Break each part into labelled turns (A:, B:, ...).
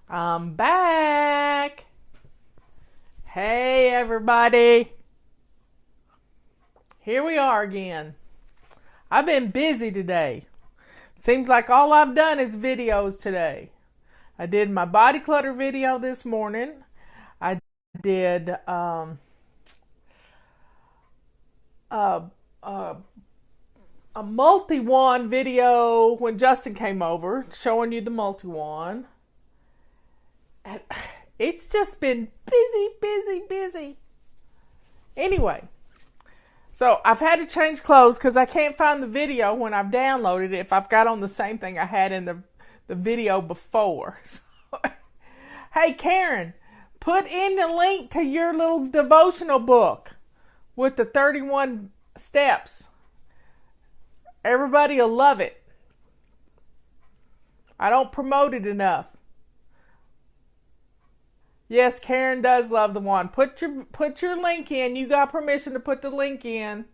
A: I'm back. Hey, everybody. Here we are again. I've been busy today. Seems like all I've done is videos today. I did my body clutter video this morning. I did a multi-wand video when Justin came over, showing you the multi-wand. It's just been busy. Anyway, so I've had to change clothes because I can't find the video when I've downloaded it if I've got on the same thing I had in the video before. So, hey, Karen, put in the link to your little devotional book with the 31 steps. Everybody will love it. I don't promote it enough. Yes, Karen does love the wand. Put your link in. You got permission to put the link in.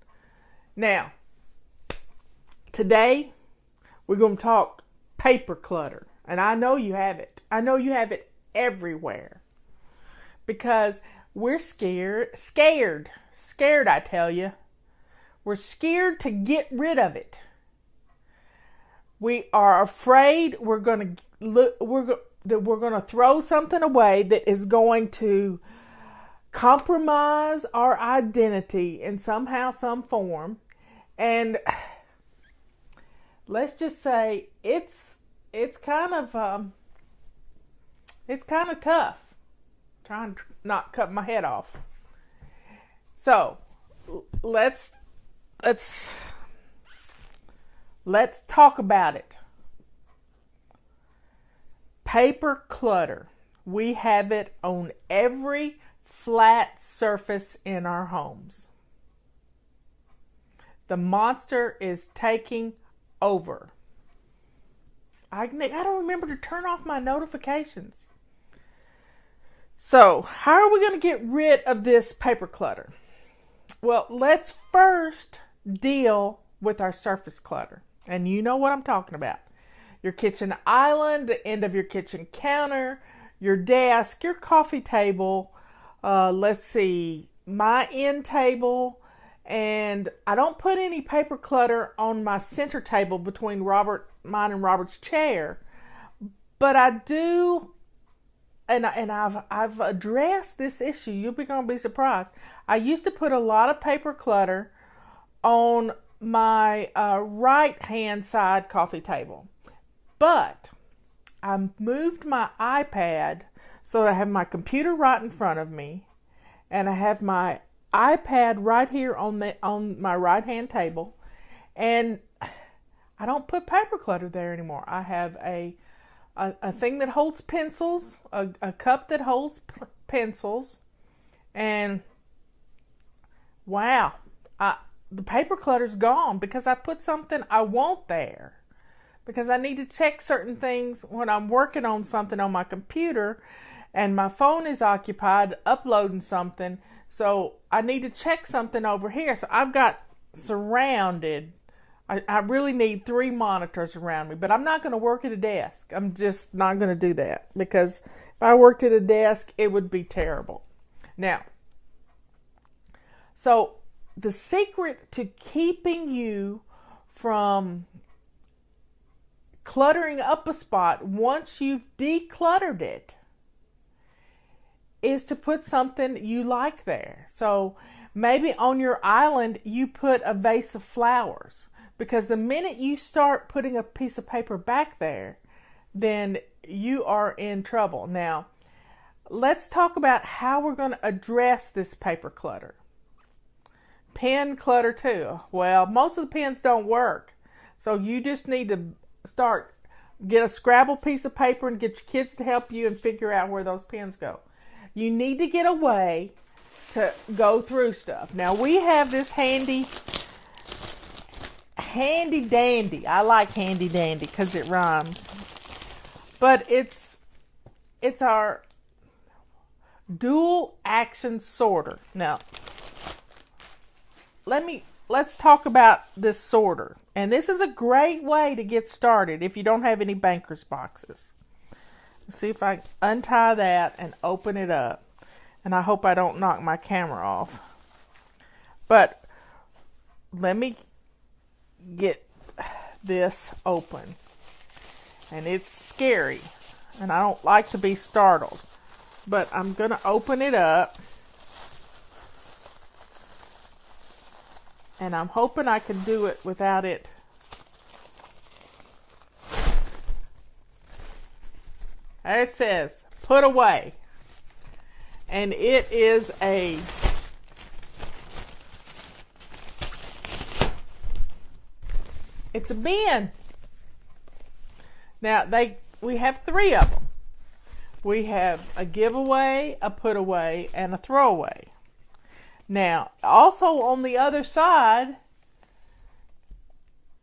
A: Now, today we're going to talk paper clutter. And I know you have it. I know you have it everywhere. Because we're scared, I tell you. We're scared to get rid of it. We are afraid we're going to throw something away that is going to compromise our identity in somehow, some form. And let's just say it's kind of tough. Trying to not cut my head off. So let's talk about it. Paper clutter. We have it on every flat surface in our homes. The monster is taking over. I don't remember to turn off my notifications. So, how are we going to get rid of this paper clutter? Well, let's first deal with our surface clutter. And you know what I'm talking about. Your kitchen island, the end of your kitchen counter, your desk, your coffee table, my end table, and I don't put any paper clutter on my center table between mine and Robert's chair, but I do, and I've addressed this issue. You're going to be surprised. I used to put a lot of paper clutter on my right hand side coffee table. But I moved my iPad so that I have my computer right in front of me, and I have my iPad right here on my right hand table, and I don't put paper clutter there anymore. I have a thing that holds pencils, a cup that holds pencils, and wow, the paper clutter's gone because I put something I want there. Because I need to check certain things when I'm working on something on my computer and my phone is occupied uploading something. So I need to check something over here. So I've got surrounded. I really need 3 monitors around me. But I'm not going to work at a desk. I'm just not going to do that. Because if I worked at a desk, it would be terrible. Now, so the secret to keeping you from cluttering up a spot once you've decluttered it is to put something you like there. So maybe on your island you put a vase of flowers, because the minute you start putting a piece of paper back there, then you are in trouble. Now, let's talk about how we're going to address this paper clutter. Pen clutter too. Well, most of the pens don't work. So you just need to get a Scrabble piece of paper and get your kids to help you and figure out where those pens go. You need to get a way to go through stuff. Now we have this handy dandy. I like handy dandy because it rhymes. But it's our dual action sorter. Now, let's talk about this sorter. And this is a great way to get started if you don't have any banker's boxes. See if I untie that and open it up. And I hope I don't knock my camera off. But let me get this open. And it's scary. And I don't like to be startled. But I'm going to open it up. And I'm hoping I can do it without it. There it says, put away. And it is it's a bin. Now, we have 3 of them. We have a giveaway, a put away, and a throwaway. Now, also on the other side,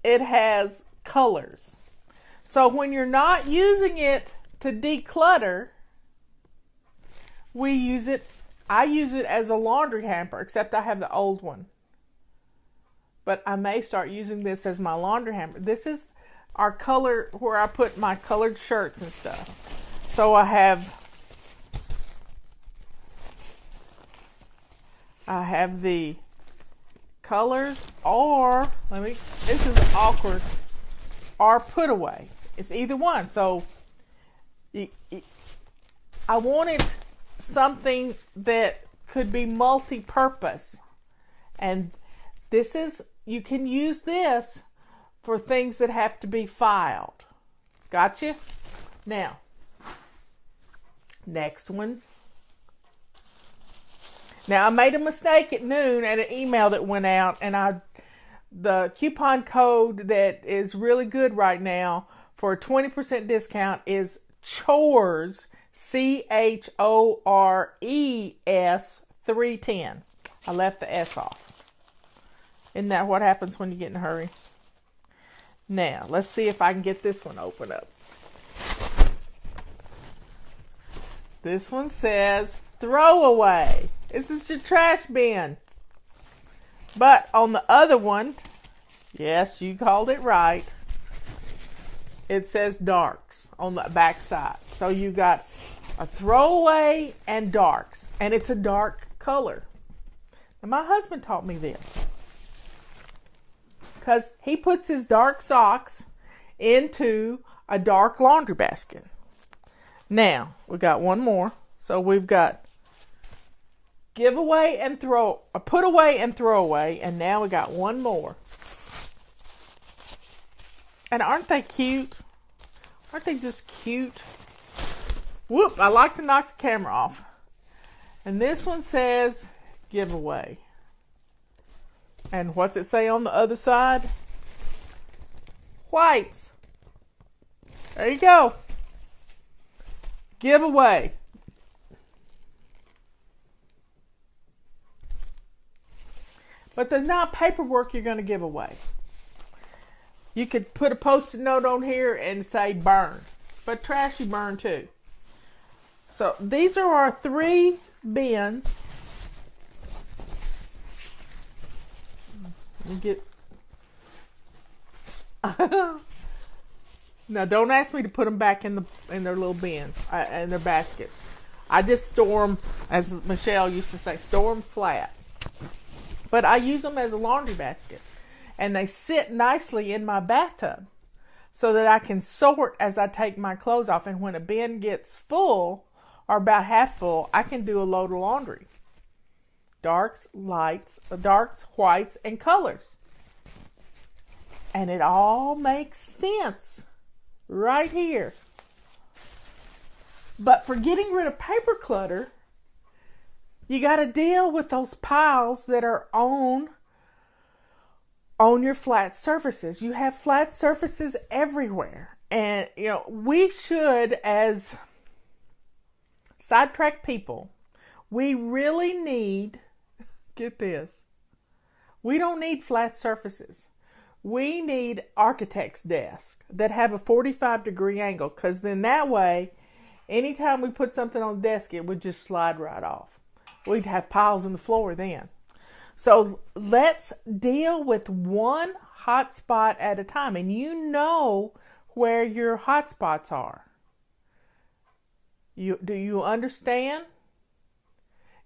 A: it has colors. So when you're not using it to declutter, I use it as a laundry hamper, except I have the old one. But I may start using this as my laundry hamper. This is our color, where I put my colored shirts and stuff. So I have the colors, or this is awkward, or put away. It's either one. So I wanted something that could be multi-purpose. And you can use this for things that have to be filed. Gotcha? Now, next one. Now, I made a mistake at noon at an email that went out, and the coupon code that is really good right now for a 20% discount is CHORES, CHORES 310. I left the S off. Isn't that what happens when you get in a hurry? Now, let's see if I can get this one open up. This one says throwaway. This is your trash bin. But on the other one, yes, you called it right, it says darks on the back side. So you got a throwaway and darks. And it's a dark color. And my husband taught me this. Because he puts his dark socks into a dark laundry basket. Now, we got one more. So we've got giveaway and put away and throwaway, and now we got one more. And aren't they cute? Aren't they just cute? Whoop, I like to knock the camera off. And this one says giveaway. And what's it say on the other side? Whites. There you go. Giveaway. But there's not paperwork you're going to give away. You could put a Post-it note on here and say burn. But trash you burn too. So these are our 3 bins. Let me get... Now don't ask me to put them back in their little bin, in their baskets. I just store them, as Michelle used to say, store them flat. But I use them as a laundry basket. And they sit nicely in my bathtub so that I can sort as I take my clothes off. And when a bin gets full, or about half full, I can do a load of laundry. Darks, lights, darks, whites, and colors. And it all makes sense right here. But for getting rid of paper clutter, you got to deal with those piles that are on your flat surfaces. You have flat surfaces everywhere. And, we should, as sidetrack people, we really need, get this, we don't need flat surfaces. We need architect's desks that have a 45-degree angle, because then that way, anytime we put something on the desk, it would just slide right off. We'd have piles on the floor then. So let's deal with one hot spot at a time. And you know where your hot spots are. Do you understand?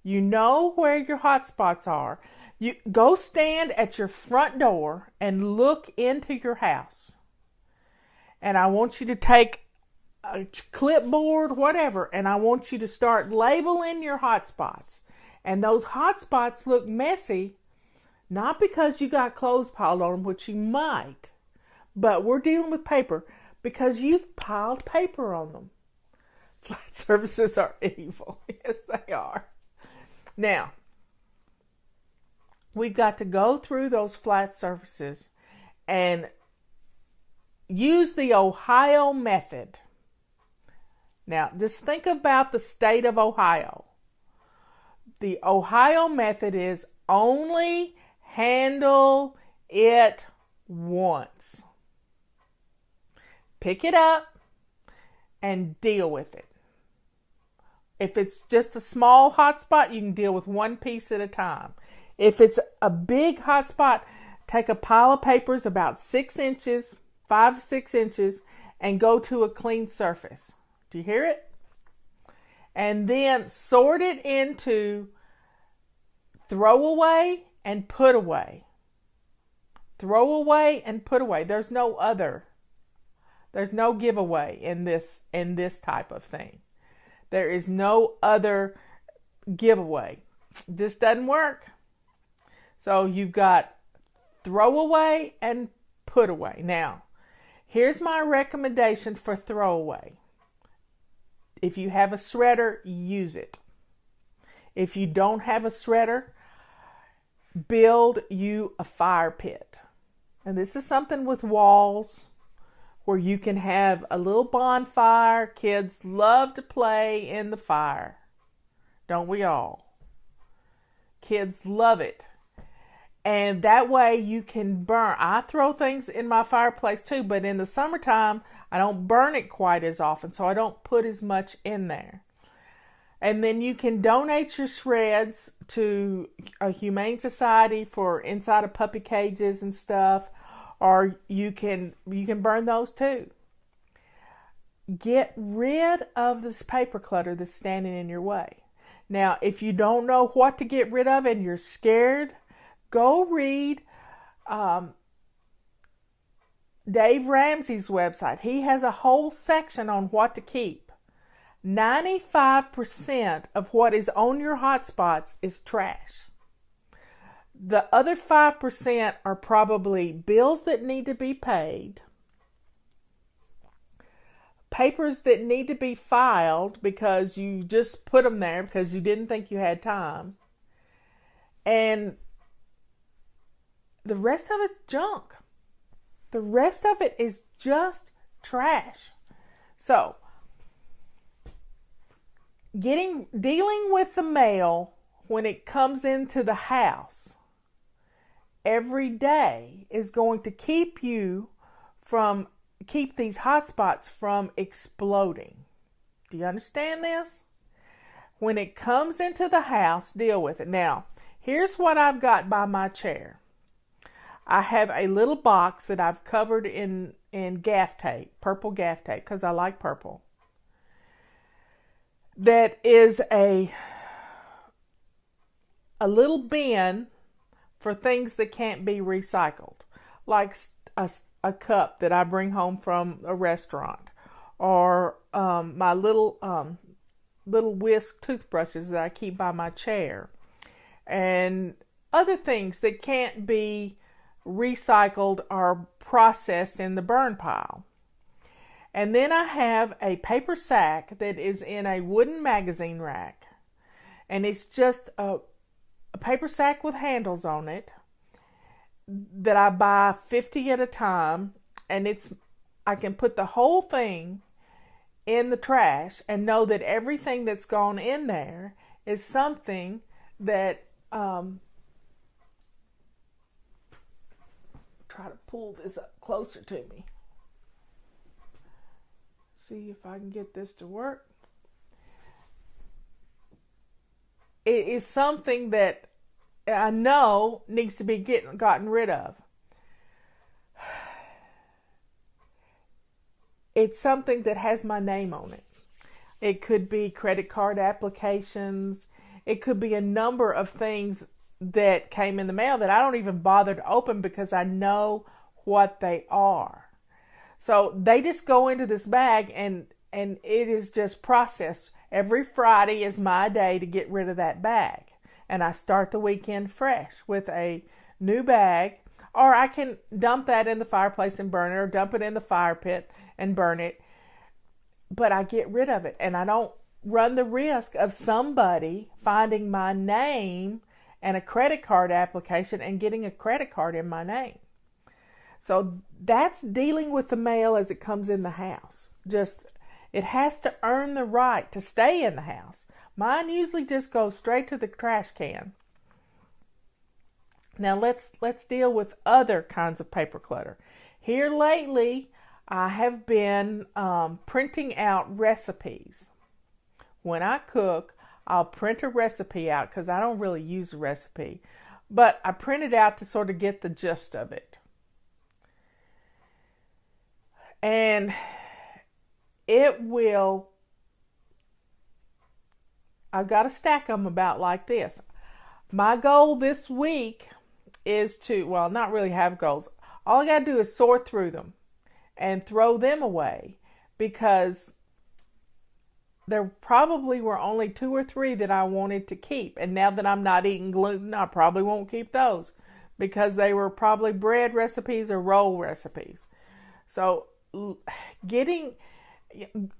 A: You know where your hotspots are. You go stand at your front door and look into your house. And I want you to take a clipboard, whatever, and I want you to start labeling your hotspots. And those hotspots look messy, not because you got clothes piled on them, which you might, but we're dealing with paper because you've piled paper on them. Flat surfaces are evil. Yes, they are. Now, we've got to go through those flat surfaces and use the Ohio method. Now, just think about the state of Ohio. The Ohio method is only handle it once. Pick it up and deal with it. If it's just a small hotspot, you can deal with one piece at a time. If it's a big hotspot, take a pile of papers about 6 inches, 5 or 6 inches, and go to a clean surface. Do you hear it? And then sort it into throwaway and put away. Throwaway and put away. There's no other. There's no giveaway in this type of thing. There is no other giveaway. This doesn't work. So you've got throwaway and put away. Now, here's my recommendation for throwaway. If you have a shredder, use it. If you don't have a shredder, build you a fire pit. And this is something with walls where you can have a little bonfire. Kids love to play in the fire. Don't we all? Kids love it. And that way you can burn. I throw things in my fireplace too, but in the summertime, I don't burn it quite as often, so I don't put as much in there. And then you can donate your shreds to a humane society for inside of puppy cages and stuff, or you can burn those too. Get rid of this paper clutter that's standing in your way. Now, if you don't know what to get rid of and you're scared, go read Dave Ramsey's website. He has a whole section on what to keep. 95% of what is on your hotspots is trash. The other 5% are probably bills that need to be paid, papers that need to be filed because you just put them there because you didn't think you had time, and the rest of it's junk. The rest of it is just trash. So, dealing with the mail when it comes into the house every day is going to keep these hotspots from exploding. Do you understand this? When it comes into the house, deal with it. Now, here's what I've got by my chair. I have a little box that I've covered in gaff tape, purple gaff tape, because I like purple. That is a little bin for things that can't be recycled, like a cup that I bring home from a restaurant, or my little whisk toothbrushes that I keep by my chair, and other things that can't be recycled or processed in the burn pile. And then I have a paper sack that is in a wooden magazine rack, and it's just a paper sack with handles on it that I buy 50 at a time, and I can put the whole thing in the trash and know that everything that's gone in there is something that try to pull this up closer to me. See if I can get this to work. It is something that I know needs to be gotten rid of. It's something that has my name on it. It could be credit card applications. It could be a number of things that came in the mail that I don't even bother to open because I know what they are. So they just go into this bag and it is just processed. Every Friday is my day to get rid of that bag. And I start the weekend fresh with a new bag. Or I can dump that in the fireplace and burn it, or dump it in the fire pit and burn it. But I get rid of it, and I don't run the risk of somebody finding my name and a credit card application and getting a credit card in my name. So that's dealing with the mail as it comes in the house. It has to earn the right to stay in the house. Mine usually just goes straight to the trash can. Now let's deal with other kinds of paper clutter. Here lately, I have been printing out recipes. When I cook, I'll print a recipe out because I don't really use a recipe. But I print it out to sort of get the gist of it. And I've got to stack them about like this. My goal this week is not really have goals. All I got to do is sort through them and throw them away, because there probably were only 2 or 3 that I wanted to keep. And now that I'm not eating gluten, I probably won't keep those because they were probably bread recipes or roll recipes. So getting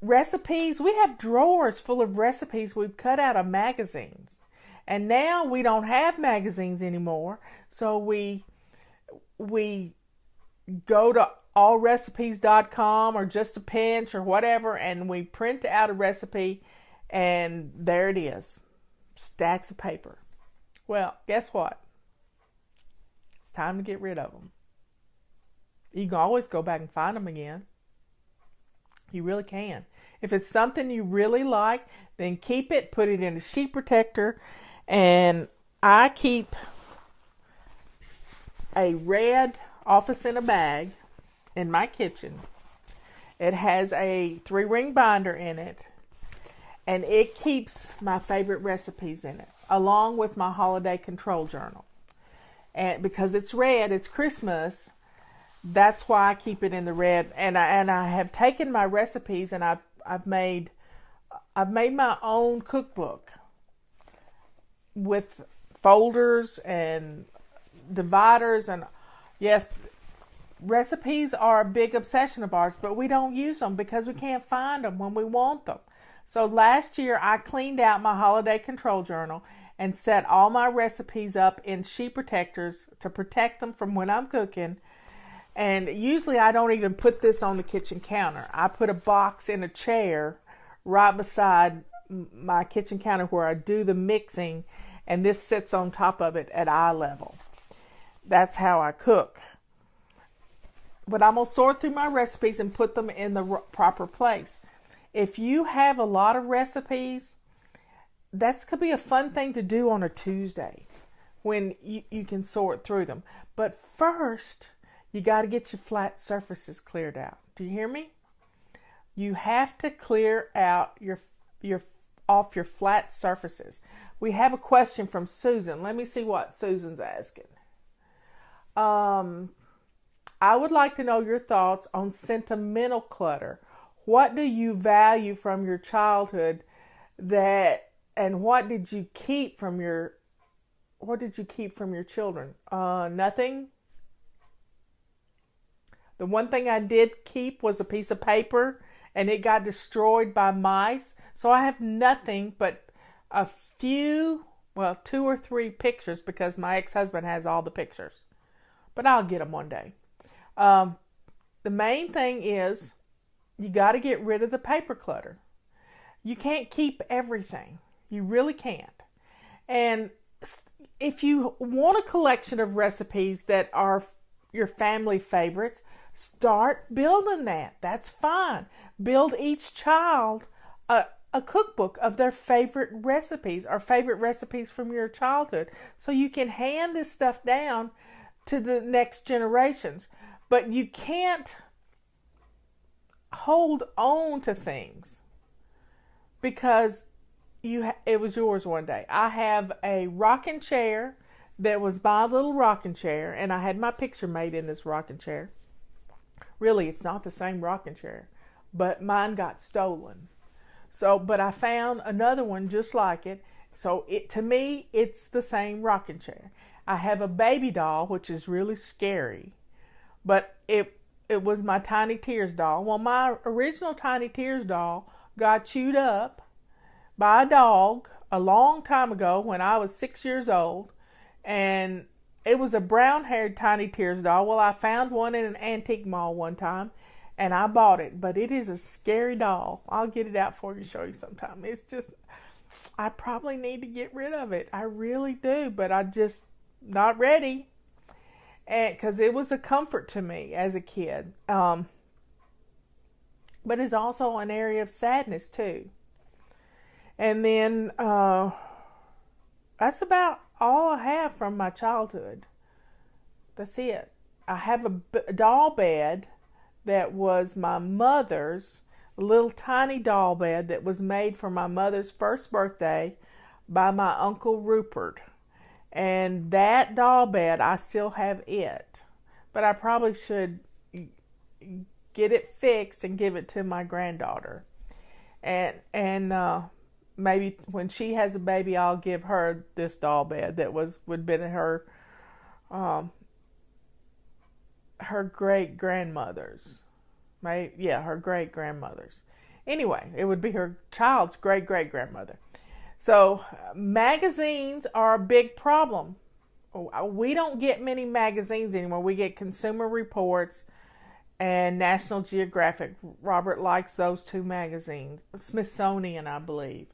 A: recipes, we have drawers full of recipes we've cut out of magazines. And now we don't have magazines anymore, so we go to allrecipes.com or Just a Pinch or whatever, and we print out a recipe, and there it is. Stacks of paper. Well, guess what? It's time to get rid of them. You can always go back and find them again. You really can. If it's something you really like, then keep it, put it in a sheet protector. And I keep a red office in a bag in my kitchen. It has a 3-ring binder in it, and it keeps my favorite recipes in it, along with my holiday control journal. And because it's red, it's Christmas, that's why I keep it in the red. And I have taken my recipes and I've made my own cookbook with folders and dividers, and yes, recipes are a big obsession of ours, but we don't use them because we can't find them when we want them. So last year I cleaned out my holiday control journal and set all my recipes up in sheet protectors to protect them from when I'm cooking. And usually I don't even put this on the kitchen counter. I put a box in a chair right beside my kitchen counter where I do the mixing, and this sits on top of it at eye level. That's how I cook. But I'm going to sort through my recipes and put them in the proper place. If you have a lot of recipes, that could be a fun thing to do on a Tuesday when you can sort through them. But first, you got to get your flat surfaces cleared out. Do you hear me? You have to clear out your flat surfaces. We have a question from Susan. Let me see what Susan's asking. I would like to know your thoughts on sentimental clutter. What do you value from your childhood and what did you keep from your children? Nothing. The one thing I did keep was a piece of paper, and it got destroyed by mice. So I have nothing but a few, 2 or 3 pictures, because my ex-husband has all the pictures. But I'll get them one day. The main thing is you got to get rid of the paper clutter. You can't keep everything. You really can't. And if you want a collection of recipes that are your family favorites, start building that. That's fine. Build each child a cookbook of their favorite recipes or favorite recipes from your childhood, so you can hand this stuff down to the next generations. But you can't hold on to things because it was yours one day. I have a rocking chair that was my little rocking chair, and I had my picture made in this rocking chair. Really, it's not the same rocking chair, but mine got stolen. So, but I found another one just like it. So to me, it's the same rocking chair. I have a baby doll, which is really scary, but it was my Tiny Tears doll. Well, my original Tiny Tears doll got chewed up by a dog a long time ago when I was 6 years old, and it was a brown-haired Tiny Tears doll. Well, I found one in an antique mall one time, and I bought it, but it is a scary doll. I'll get it out for you, show you sometime. It's just, I probably need to get rid of it. I really do, but I just not ready, and because it was a comfort to me as a kid. But it's also an area of sadness too. And then that's about all I have from my childhood. That's it. I have a doll bed that was my mother's, a little tiny doll bed that was made for my mother's first birthday by my Uncle Rupert. And that doll bed, I still have it. But I probably should get it fixed and give it to my granddaughter. And maybe when she has a baby, I'll give her this doll bed that would been her great grandmother's. Her great grandmother's. Anyway, it would be her child's great great grandmother. So magazines are a big problem. We don't get many magazines anymore. We get Consumer Reports and National Geographic. Robert likes those two magazines. Smithsonian, I believe.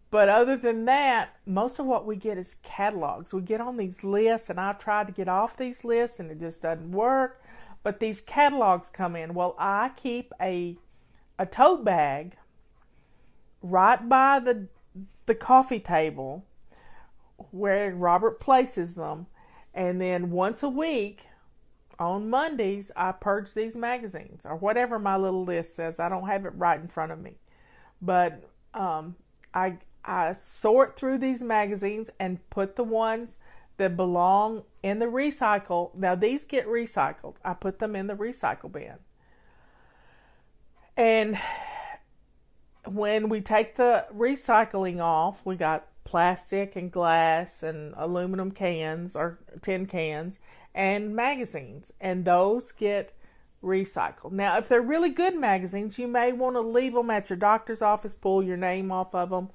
A: But other than that, most of what we get is catalogs. We get on these lists, and I've tried to get off these lists, and it just doesn't work. But these catalogs come in. Well, I keep a tote bag right by the coffee table where Robert places them. And then once a week, on Mondays, I purge these magazines, or whatever my little list says. I don't have it right in front of me. But I sort through these magazines and put the ones that belong in the recycle. Now, these get recycled. I put them in the recycle bin. And when we take the recycling off, we got plastic and glass and aluminum cans or tin cans and magazines. And those get recycled. Now, if they're really good magazines, you may want to leave them at your doctor's office, pull your name off of them,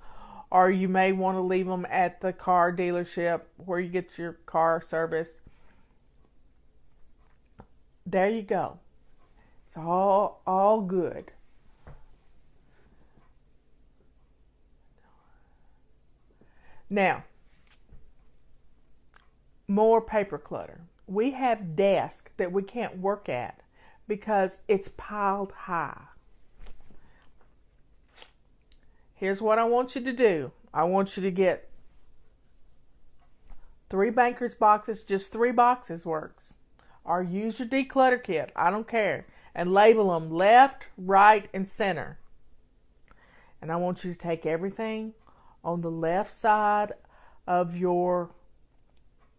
A: or you may want to leave them at the car dealership where you get your car serviced. There you go. It's all good. Now, more paper clutter. We have desks that we can't work at because it's piled high. Here's what I want you to do. I want you to get 3 Banker's boxes. Just 3 boxes works. Or use your declutter kit. I don't care. And label them left, right, and center. And I want you to take everything on the left side of your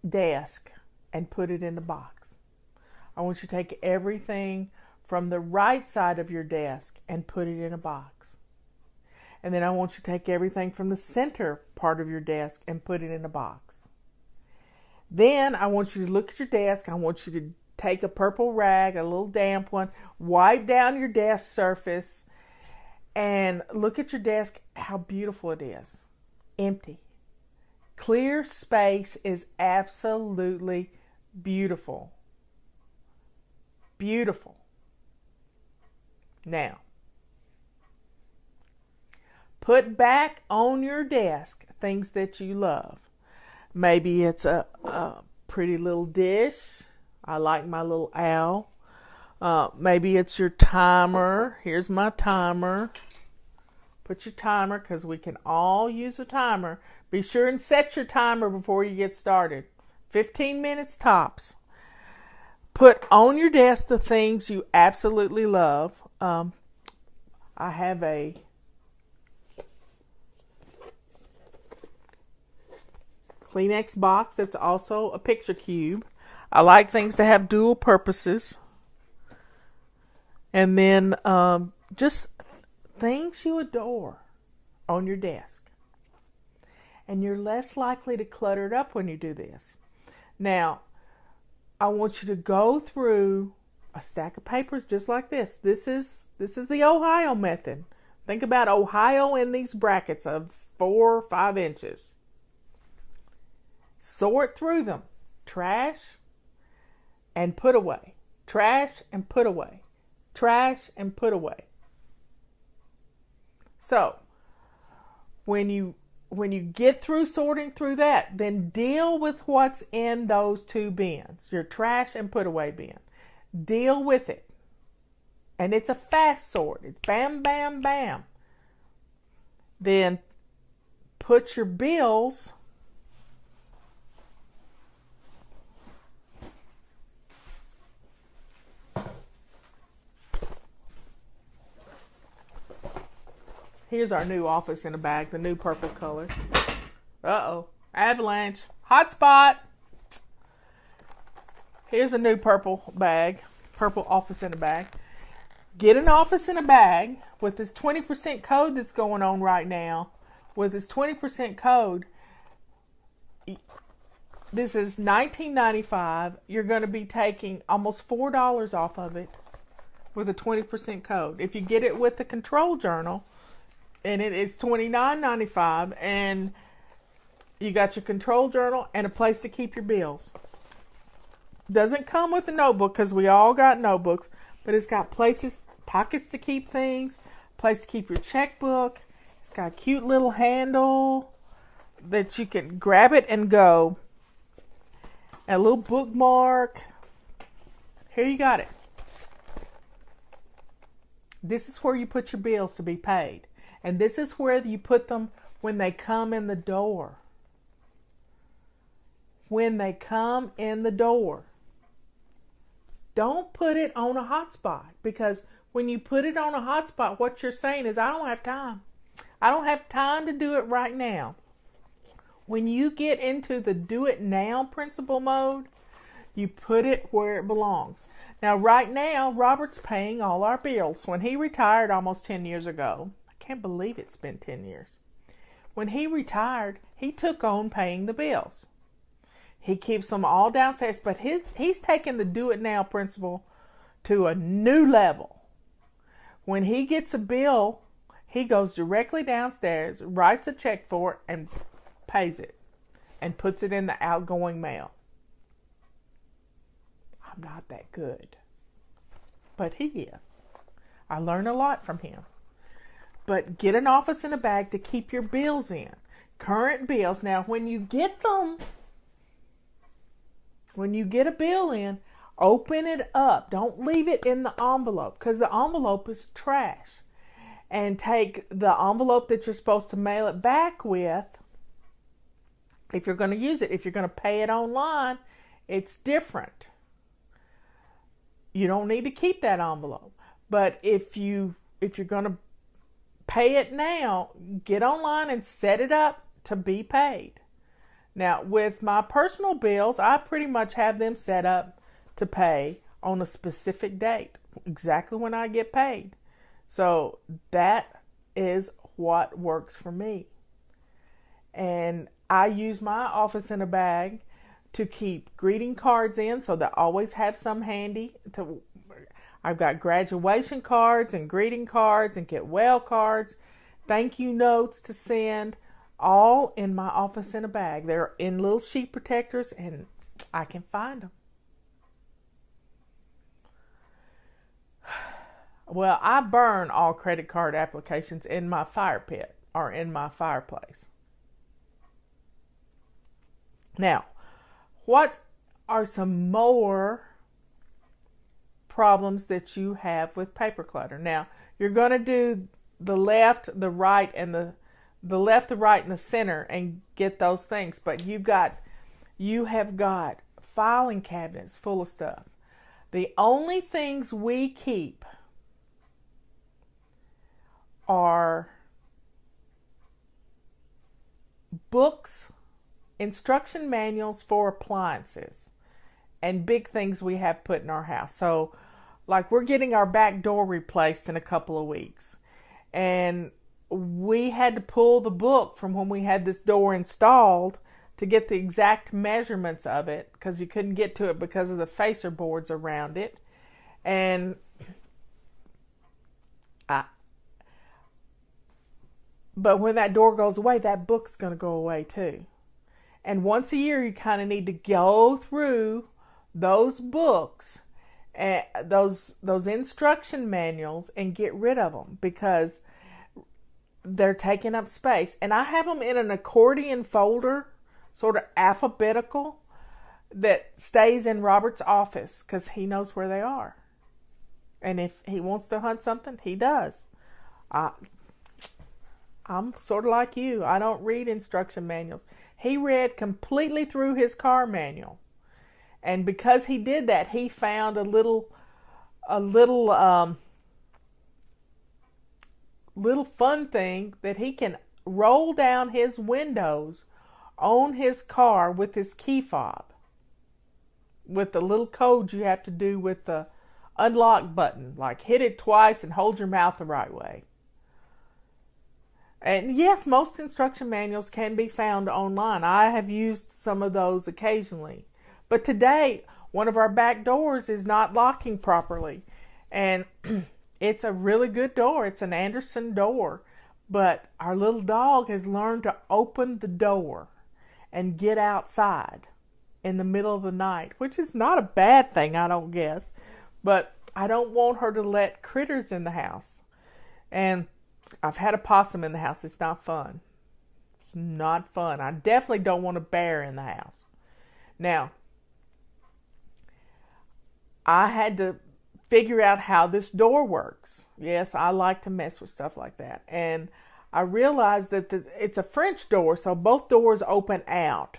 A: desk and put it in the box. I want you to take everything from the right side of your desk and put it in a box. And then I want you to take everything from the center part of your desk and put it in a box. Then I want you to look at your desk. I want you to take a purple rag, a little damp one, wipe down your desk surface, and look at your desk, how beautiful it is. Empty. Clear space is absolutely beautiful. Beautiful. Now, put back on your desk things that you love. Maybe it's a pretty little dish. I like my little owl. Maybe it's your timer. Here's my timer. Put your timer, because we can all use a timer. Be sure and set your timer before you get started. 15 minutes tops. Put on your desk the things you absolutely love. I have a Kleenex box that's also a picture cube. I like things to have dual purposes. And then just things you adore on your desk. And you're less likely to clutter it up when you do this. Now, I want you to go through a stack of papers just like this. This is the Ohio method. Think about Ohio in these brackets of 4 or 5 inches. Sort through them. Trash and put away. Trash and put away. Trash and put away. So, when you get through sorting through that, then deal with what's in those 2 bins, your trash and put away bin. Deal with it. And it's a fast sort. It's bam, bam, bam. Then put your bills Here's our new office in a bag, the new purple color. Uh-oh. Avalanche. Hotspot. Here's a new purple bag. Purple office in a bag. Get an office in a bag with this 20% code that's going on right now. With this 20% code, this is $19.95. You're going to be taking almost $4 off of it with a 20% code. If you get it with the control journal, and it's $29.95, and you got your control journal and a place to keep your bills. Doesn't come with a notebook because we all got notebooks, but it's got pockets to keep things, place to keep your checkbook. It's got a cute little handle that you can grab it and go. And a little bookmark. Here you got it. This is where you put your bills to be paid. And this is where you put them when they come in the door. When they come in the door. Don't put it on a hotspot, because when you put it on a hotspot, what you're saying is, I don't have time. I don't have time to do it right now. When you get into the do it now principle mode, you put it where it belongs. Now, right now, Robert's paying all our bills. When he retired almost 10 years ago, can't believe it's been 10 years. When he retired, he took on paying the bills. He keeps them all downstairs, but he's taken the do it now principle to a new level. When he gets a bill, he goes directly downstairs, writes a check for it, and pays it, and puts it in the outgoing mail. I'm not that good, but he is. I learn a lot from him. But get an office in a bag to keep your bills in. Current bills. Now, when you get them, when you get a bill in, open it up. Don't leave it in the envelope, because the envelope is trash. And take the envelope that you're supposed to mail it back with, if you're going to use it. If you're going to pay it online, it's different. You don't need to keep that envelope. But if you're going to pay it now, get online and set it up to be paid. Now, with my personal bills, I pretty much have them set up to pay on a specific date, exactly when I get paid. So that is what works for me. And I use my office in a bag to keep greeting cards in, so that I always have some handy. I've got graduation cards and greeting cards and get well cards, thank you notes to send, all in my office in a bag. They're in little sheet protectors, and I can find them. Well, I burn all credit card applications in my fire pit or in my fireplace. Now, what are some more problems that you have with paper clutter? Now, you're going to do the left, the right, and the left, the right, and the center and get those things. But you have got filing cabinets full of stuff. The only things we keep are books instruction manuals for appliances and big things we have put in our house. So, like, we're getting our back door replaced in a couple of weeks. And we had to pull the book from when we had this door installed to get the exact measurements of it, because you couldn't get to it because of the facer boards around it. And but when that door goes away, that book's going to go away too. And once a year, you kind of need to go through those books, and those instruction manuals, and get rid of them, because they're taking up space. And I have them in an accordion folder, sort of alphabetical, that stays in Robert's office because he knows where they are. And if he wants to hunt something, he does. I'm sort of like you. I don't read instruction manuals. He read completely through his car manual. And because he did that, he found a little fun thing that he can roll down his windows on his car with his key fob, with the little code you have to do with the unlock button, like hit it twice and hold your mouth the right way. And yes, most instruction manuals can be found online. I have used some of those occasionally. But today, one of our back doors is not locking properly. And it's a really good door. It's an Anderson door. But our little dog has learned to open the door and get outside in the middle of the night, which is not a bad thing, I don't guess. But I don't want her to let critters in the house. And I've had a possum in the house. It's not fun. It's not fun. I definitely don't want a bear in the house. Now, I had to figure out how this door works. Yes, I like to mess with stuff like that. And I realized that it's a French door, so both doors open out.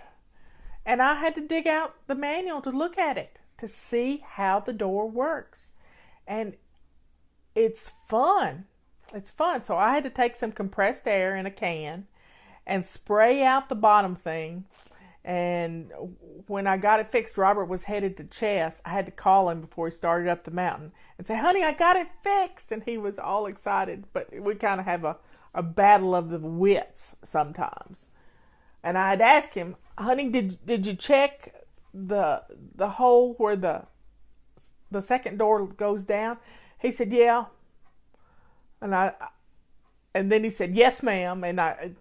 A: And I had to dig out the manual to look at it, to see how the door works. And it's fun. It's fun. So I had to take some compressed air in a can and spray out the bottom thing. And when I got it fixed, Robert was headed to Chess. I had to call him before he started up the mountain and say, "Honey, I got it fixed." And he was all excited. But we kind of have a battle of the wits sometimes. And I'd ask him, "Honey, did you check the hole where the second door goes down?" He said, "Yeah." And then he said, "Yes, ma'am." And I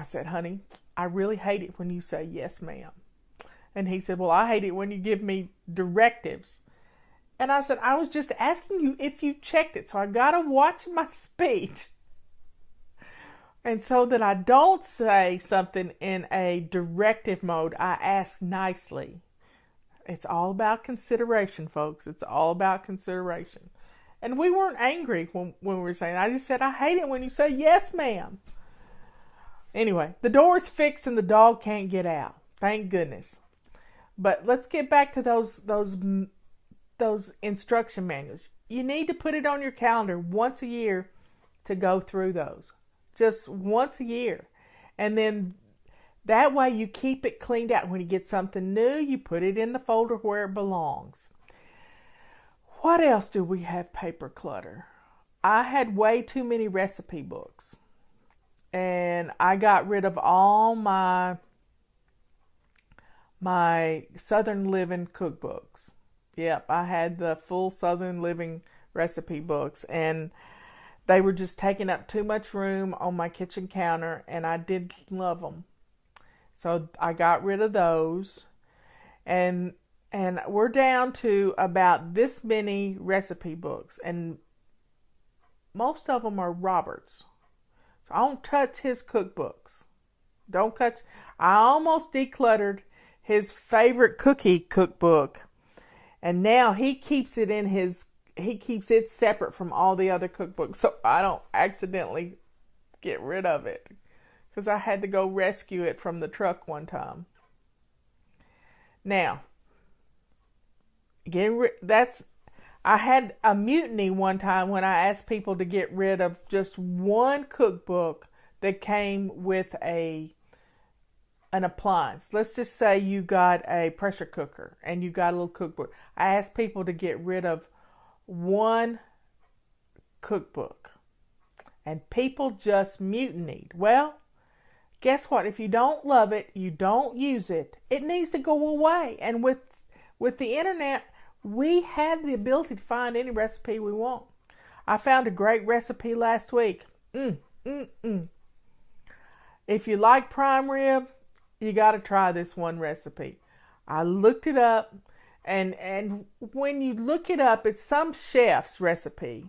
A: said, "Honey, I really hate it when you say yes, ma'am." And he said, "Well, I hate it when you give me directives." And I said, "I was just asking you if you checked it, so I gotta watch my speech. And so that I don't say something in a directive mode, I ask nicely." It's all about consideration, folks. It's all about consideration. And we weren't angry when we were saying, I just said, "I hate it when you say yes, ma'am." Anyway, the door's fixed and the dog can't get out. Thank goodness. But let's get back to those instruction manuals. You need to put it on your calendar once a year to go through those. Just once a year. And then that way you keep it cleaned out. When you get something new, you put it in the folder where it belongs. What else do we have paper clutter? I had way too many recipe books. And I got rid of all my Southern Living cookbooks. Yep, I had the full Southern Living recipe books. And they were just taking up too much room on my kitchen counter. And I did love them. So I got rid of those. And we're down to about this many recipe books. And most of them are Robert's. So I don't touch his cookbooks. I almost decluttered his favorite cookie cookbook. And now he keeps it separate from all the other cookbooks. So I don't accidentally get rid of it. Because I had to go rescue it from the truck one time. Now, I had a mutiny one time when I asked people to get rid of just one cookbook that came with a an appliance. Let's just say you got a pressure cooker and you got a little cookbook. I ask people to get rid of one cookbook, and people just mutinied. Well, guess what? If you don't love it, you don't use it, it needs to go away. And with the internet, we have the ability to find any recipe we want. I found a great recipe last week. If you like prime rib, you got to try this one recipe. I looked it up, and when you look it up, it's some chef's recipe,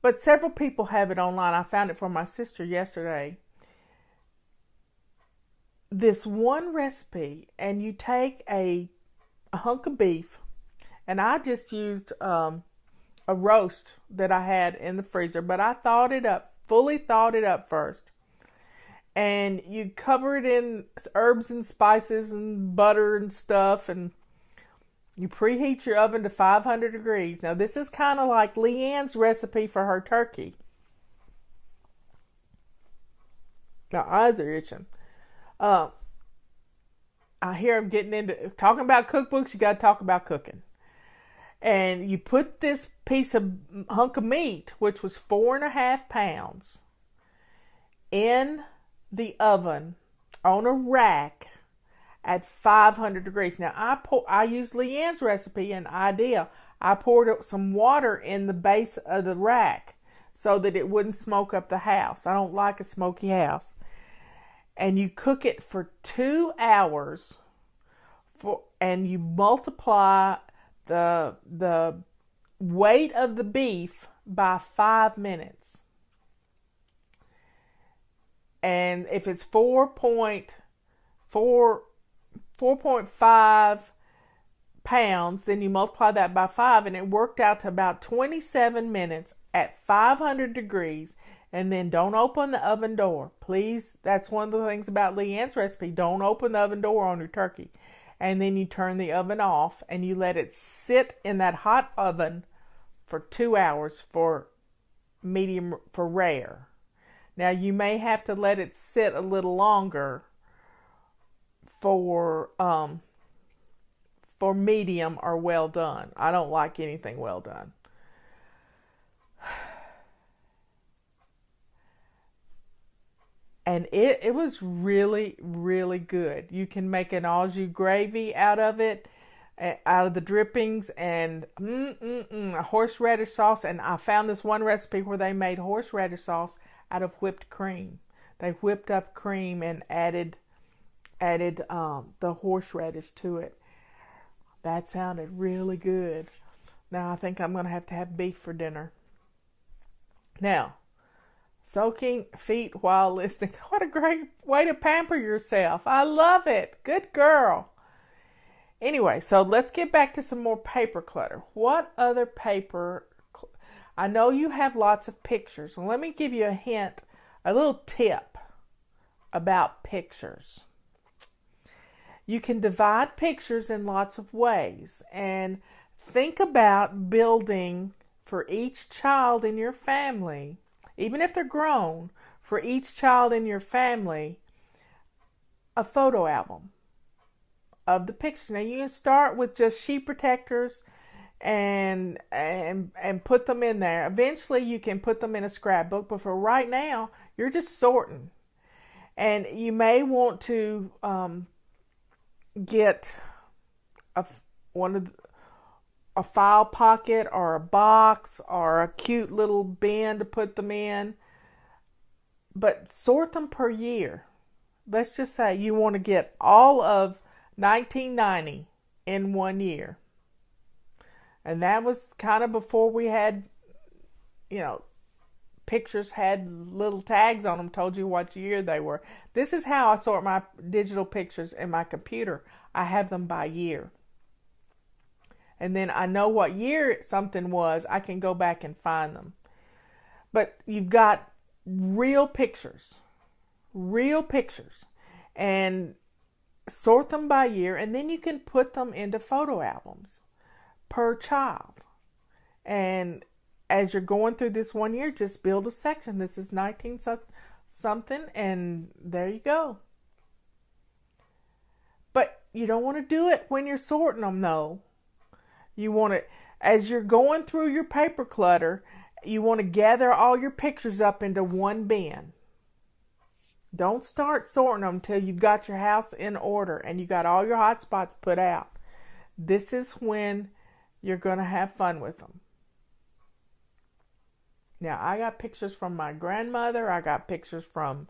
A: but several people have it online. I found it for my sister yesterday. This one recipe, and you take a hunk of beef, and I just used a roast that I had in the freezer, but I fully thawed it up first. And you cover it in herbs and spices and butter and stuff, and you preheat your oven to 500 degrees. Now, this is kind of like Leanne's recipe for her turkey. My eyes are itching. I hear I'm getting into talking about cookbooks. You got to talk about cooking. And you put this hunk of meat, which was 4.5 pounds, in the oven on a rack at 500 degrees. Now, I used Leanne's recipe and idea. I poured some water in the base of the rack so that it wouldn't smoke up the house. I don't like a smoky house. And you cook it for 2 hours, and you multiply the weight of the beef by 5 minutes. And if it's 4.5 pounds, then you multiply that by 5, and it worked out to about 27 minutes at 500 degrees. And then don't open the oven door. Please, that's one of the things about Leanne's recipe. Don't open the oven door on your turkey. And then you turn the oven off and you let it sit in that hot oven for 2 hours for rare. Now, you may have to let it sit a little longer for medium or well done. I don't like anything well done. And it was really, really good. You can make an au jus gravy out of it, out of the drippings, and a horseradish sauce. And I found this one recipe where they made horseradish sauce out of whipped cream. They whipped up cream and added the horseradish to it. That sounded really good. Now I think I'm going to have beef for dinner. Now, soaking feet while listening. What a great way to pamper yourself. I love it. Good girl. Anyway, so let's get back to some more paper clutter. What other paper? I know you have lots of pictures. Well, let me give you a hint, a little tip about pictures. You can divide pictures in lots of ways, and think about building for each child in your family, even if they're grown, for each child in your family, a photo album of the pictures. Now, you can start with just sheet protectors and put them in there. Eventually, you can put them in a scrapbook, but for right now, you're just sorting. And you may want to get a file pocket or a box or a cute little bin to put them in, but sort them per year. Let's just say you want to get all of 1990 in 1 year. And that was kind of before we had, pictures had little tags on them, told you what year they were. This is how I sort my digital pictures in my computer. I have them by year. And then I know what year something was. I can go back and find them. But you've got real pictures, and sort them by year, and then you can put them into photo albums per child. And as you're going through this 1 year, just build a section. This is 19 something, and there you go. You don't want to do it when you're sorting them, though. You want to, as you're going through your paper clutter, you want to gather all your pictures up into one bin. Don't start sorting them until you've got your house in order and you got all your hotspots put out. This is when you're going to have fun with them. Now, I got pictures from my grandmother. I got pictures from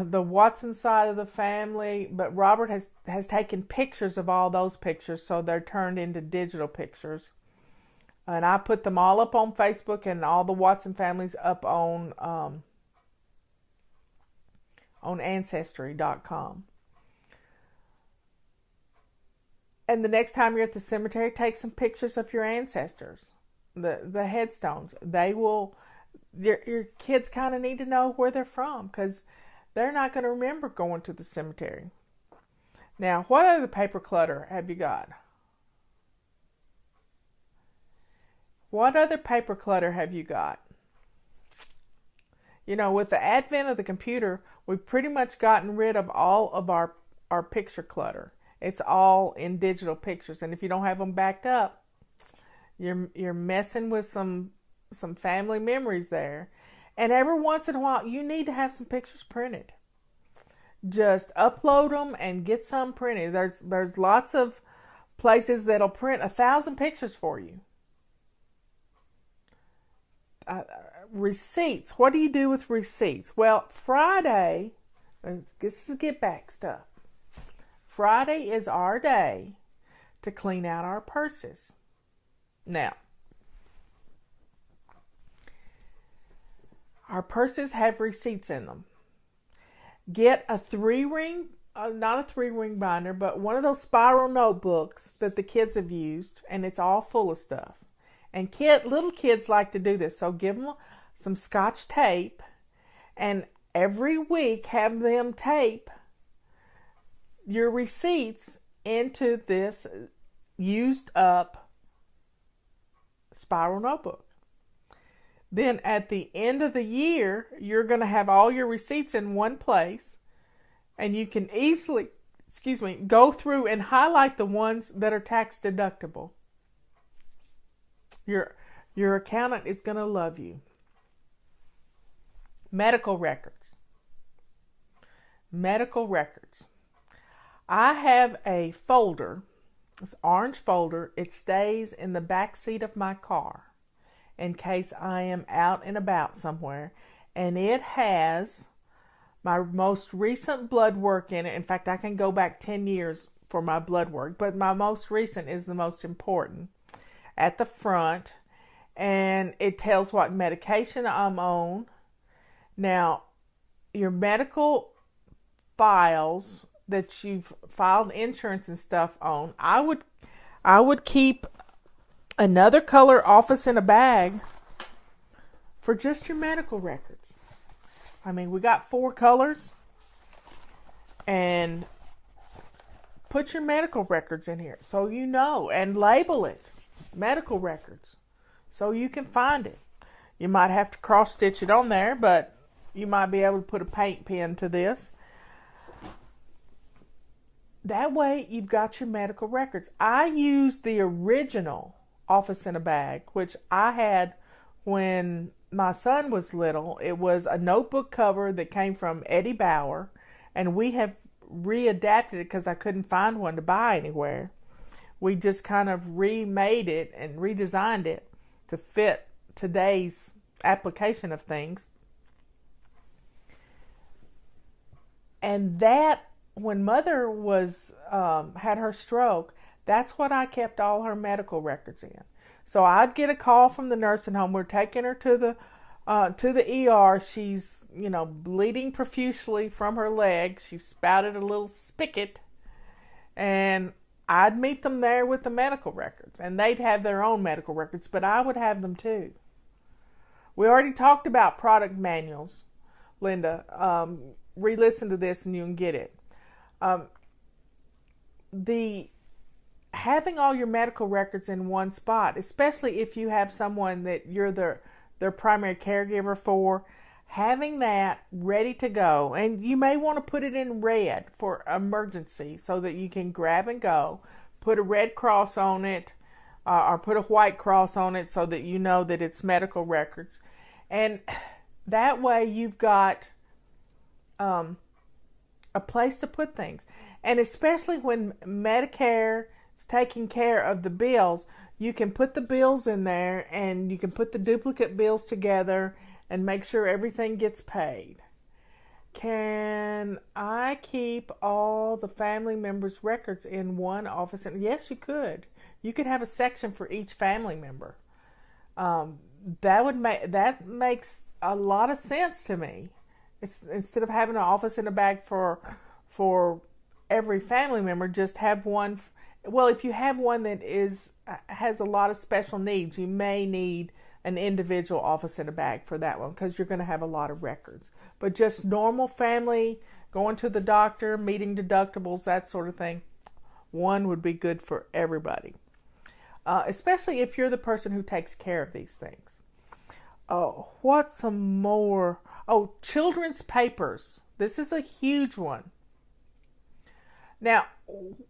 A: the Watson side of the family. But Robert has taken pictures of all those pictures, so they're turned into digital pictures. And I put them all up on Facebook, and all the Watson families up on Ancestry.com. And the next time you're at the cemetery, take some pictures of your ancestors, the headstones. They will, your kids kind of need to know where they're from, because they're not going to remember going to the cemetery. Now, what other paper clutter have you got? What other paper clutter have you got? You know, with the advent of the computer, we've pretty much gotten rid of all of our picture clutter. It's all in digital pictures, and if you don't have them backed up, you're messing with some family memories there. And every once in a while, you need to have some pictures printed. Just upload them and get some printed. There's lots of places that'll print 1,000 pictures for you. Receipts. What do you do with receipts? Well, Friday, this is get back stuff. Friday is our day to clean out our purses. Now, our purses have receipts in them. Get a 3-ring, not a 3-ring binder, but one of those spiral notebooks that the kids have used, and it's all full of stuff. And little kids like to do this, so give them some Scotch tape, and every week have them tape your receipts into this used up spiral notebook. Then at the end of the year, you're going to have all your receipts in one place, and you can easily, go through and highlight the ones that are tax deductible. Your accountant is going to love you. Medical records. Medical records. I have a folder, this orange folder. It stays in the back seat of my car in case I am out and about somewhere. And it has my most recent blood work in it. In fact, I can go back 10 years for my blood work, but my most recent is the most important at the front. And it tells what medication I'm on. Now, your medical files that you've filed insurance and stuff on, I would keep another color office in a bag for just your medical records. I mean, we got 4 colors, and put your medical records in here so you know, and label it medical records so you can find it. You might have to cross stitch it on there, but you might be able to put a paint pen to this. That way you've got your medical records. I used the original office in a bag, which I had when my son was little. It was a notebook cover that came from Eddie Bauer, and we have readapted it because I couldn't find one to buy anywhere. We just kind of remade it and redesigned it to fit today's application of things. And that, when Mother had her stroke, that's what I kept all her medical records in. So I'd get a call from the nursing home. We're taking her to the ER. She's, bleeding profusely from her leg. She spouted a little spigot, and I'd meet them there with the medical records, and they'd have their own medical records, but I would have them too. We already talked about product manuals, Linda. Re-listen to this and you can get it. Having all your medical records in one spot, especially if you have someone that you're their primary caregiver for, having that ready to go, and you may want to put it in red for emergency so that you can grab and go, put a red cross on it, or put a white cross on it so that you know that it's medical records. And that way you've got a place to put things. And especially when Medicare is taking care of the bills, you can put the bills in there and you can put the duplicate bills together and make sure everything gets paid. Can I keep all the family members' records in one office? And yes, you could. You could have a section for each family member. That makes a lot of sense to me. Instead of having an office in a bag for every family member, just have one. Well, if you have one that has a lot of special needs, you may need an individual office in a bag for that one because you're going to have a lot of records. But just normal family, going to the doctor, meeting deductibles, that sort of thing, one would be good for everybody. Especially if you're the person who takes care of these things. Oh, what's some more? Oh, children's papers. This is a huge one. Now,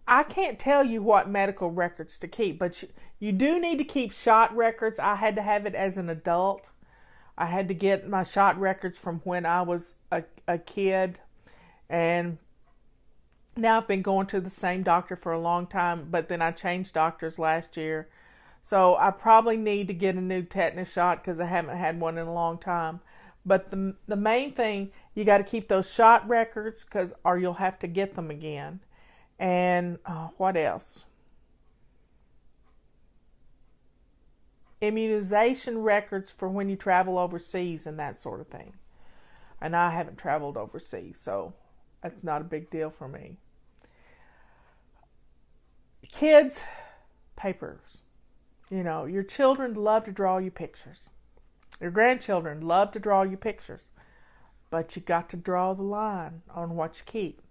A: I can't tell you what medical records to keep, but you do need to keep shot records. I had to have it as an adult. I had to get my shot records from when I was a kid. And now I've been going to the same doctor for a long time, but then I changed doctors last year. So I probably need to get a new tetanus shot because I haven't had one in a long time. But the main thing, you got to keep those shot records or you'll have to get them again. And what else? Immunization records for when you travel overseas and that sort of thing. And I haven't traveled overseas, so that's not a big deal for me. Kids, papers. You know, your children love to draw you pictures. Your grandchildren love to draw you pictures. But you got to draw the line on what you keep.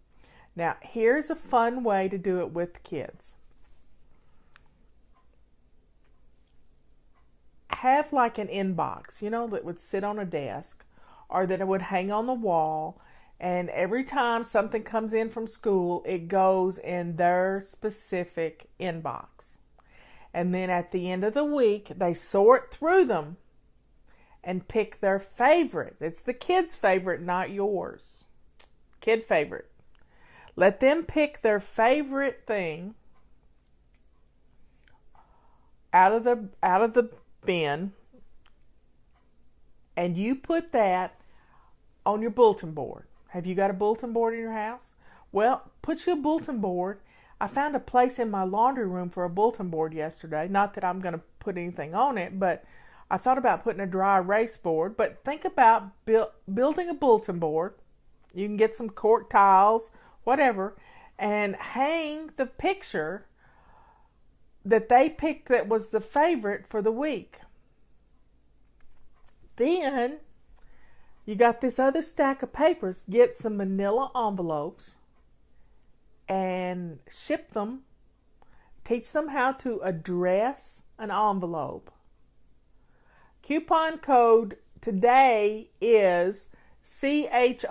A: Now, here's a fun way to do it with kids. Have like an inbox, that would sit on a desk or that it would hang on the wall. And every time something comes in from school, it goes in their specific inbox. And then at the end of the week, they sort through them and pick their favorite. It's the kid's favorite, not yours. Kid favorite. Let them pick their favorite thing out of the bin, and you put that on your bulletin board. Have you got a bulletin board in your house? Well, put you a bulletin board. I found a place in my laundry room for a bulletin board yesterday. Not that I'm going to put anything on it, but I thought about putting a dry erase board. But think about building a bulletin board. You can get some cork tiles, whatever, and hang the picture that they picked that was the favorite for the week. Then you got this other stack of papers. Get some manila envelopes and ship them. Teach them how to address an envelope. Coupon code today is CHORES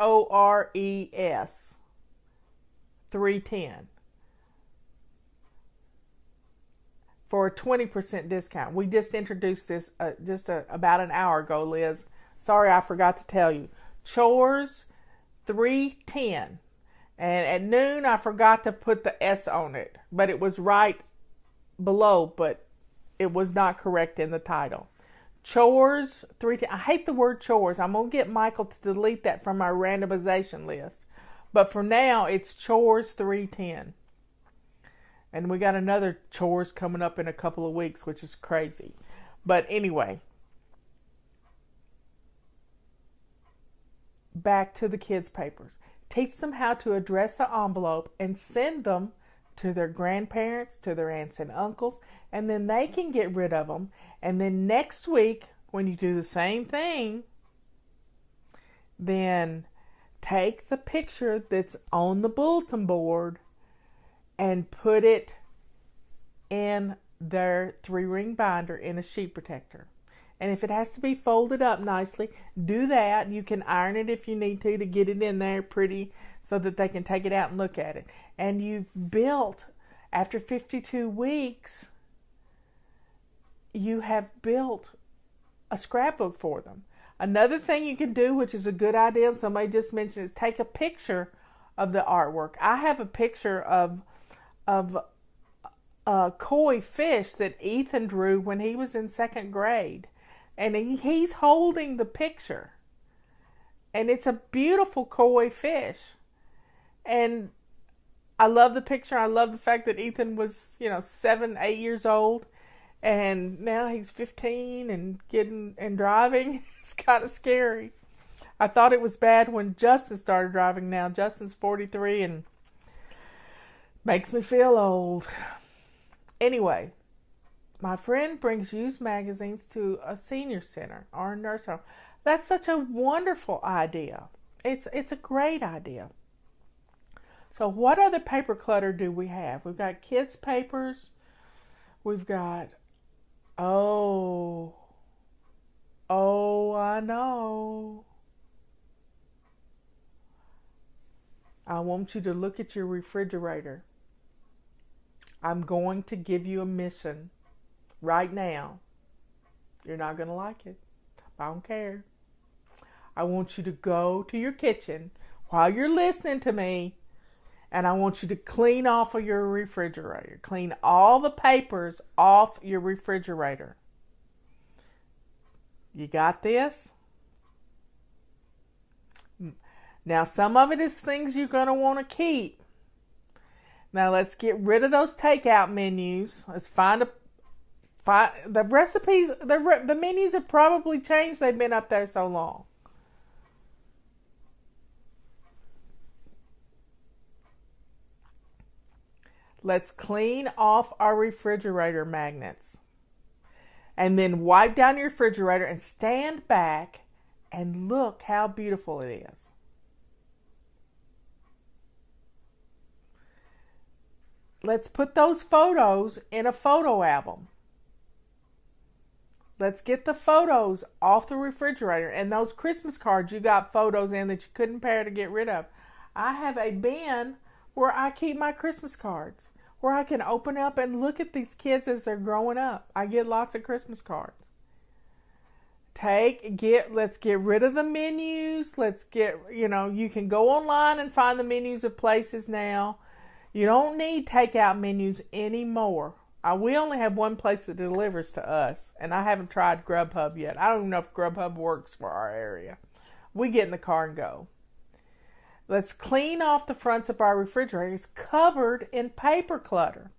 A: 310 for a 20% discount. We just introduced this about an hour ago, Liz. Sorry, I forgot to tell you. Chores 310. And at noon, I forgot to put the S on it, but it was right below, but it was not correct in the title. Chores 310. I hate the word chores. I'm going to get Michael to delete that from my randomization list. But for now, it's chores 310. And we got another chores coming up in a couple of weeks, which is crazy. But anyway, back to the kids' papers. Teach them how to address the envelope and send them to their grandparents, to their aunts and uncles, and then they can get rid of them. And then next week, when you do the same thing, then take the picture that's on the bulletin board and put it in their 3-ring binder in a sheet protector. And if it has to be folded up nicely, do that. You can iron it if you need to get it in there pretty so that they can take it out and look at it. And you've built, after 52 weeks, you have built a scrapbook for them. Another thing you can do, which is a good idea, and somebody just mentioned, is take a picture of the artwork. I have a picture of a koi fish that Ethan drew when he was in 2nd grade. And he's holding the picture. And it's a beautiful koi fish. And I love the picture. I love the fact that Ethan was, 7, 8 years old. And now he's 15 and driving. It's kind of scary. I thought it was bad when Justin started driving now. Justin's 43 and makes me feel old. Anyway, my friend brings used magazines to a senior center or a nurse home. That's such a wonderful idea. It's a great idea. So what other paper clutter do we have? We've got kids' papers. We've got, oh, I know. I want you to look at your refrigerator. I'm going to give you a mission right now. You're not going to like it. I don't care. I want you to go to your kitchen while you're listening to me, and I want you to clean off of your refrigerator. Clean all the papers off your refrigerator. You got this? Now, some of it is things you're going to want to keep. Now, let's get rid of those takeout menus. Let's find the recipes. The menus have probably changed. They've been up there so long. Let's clean off our refrigerator magnets. And then wipe down your refrigerator and stand back and look how beautiful it is. Let's put those photos in a photo album. Let's get the photos off the refrigerator. And those Christmas cards you got photos in that you couldn't bear to get rid of. I have a bin where I keep my Christmas cards, where I can open up and look at these kids as they're growing up. I get lots of Christmas cards. Let's get rid of the menus. You can go online and find the menus of places now. You don't need takeout menus anymore. We only have one place that delivers to us, and I haven't tried Grubhub yet. I don't even know if Grubhub works for our area. We get in the car and go. Let's clean off the fronts of our refrigerators covered in paper clutter.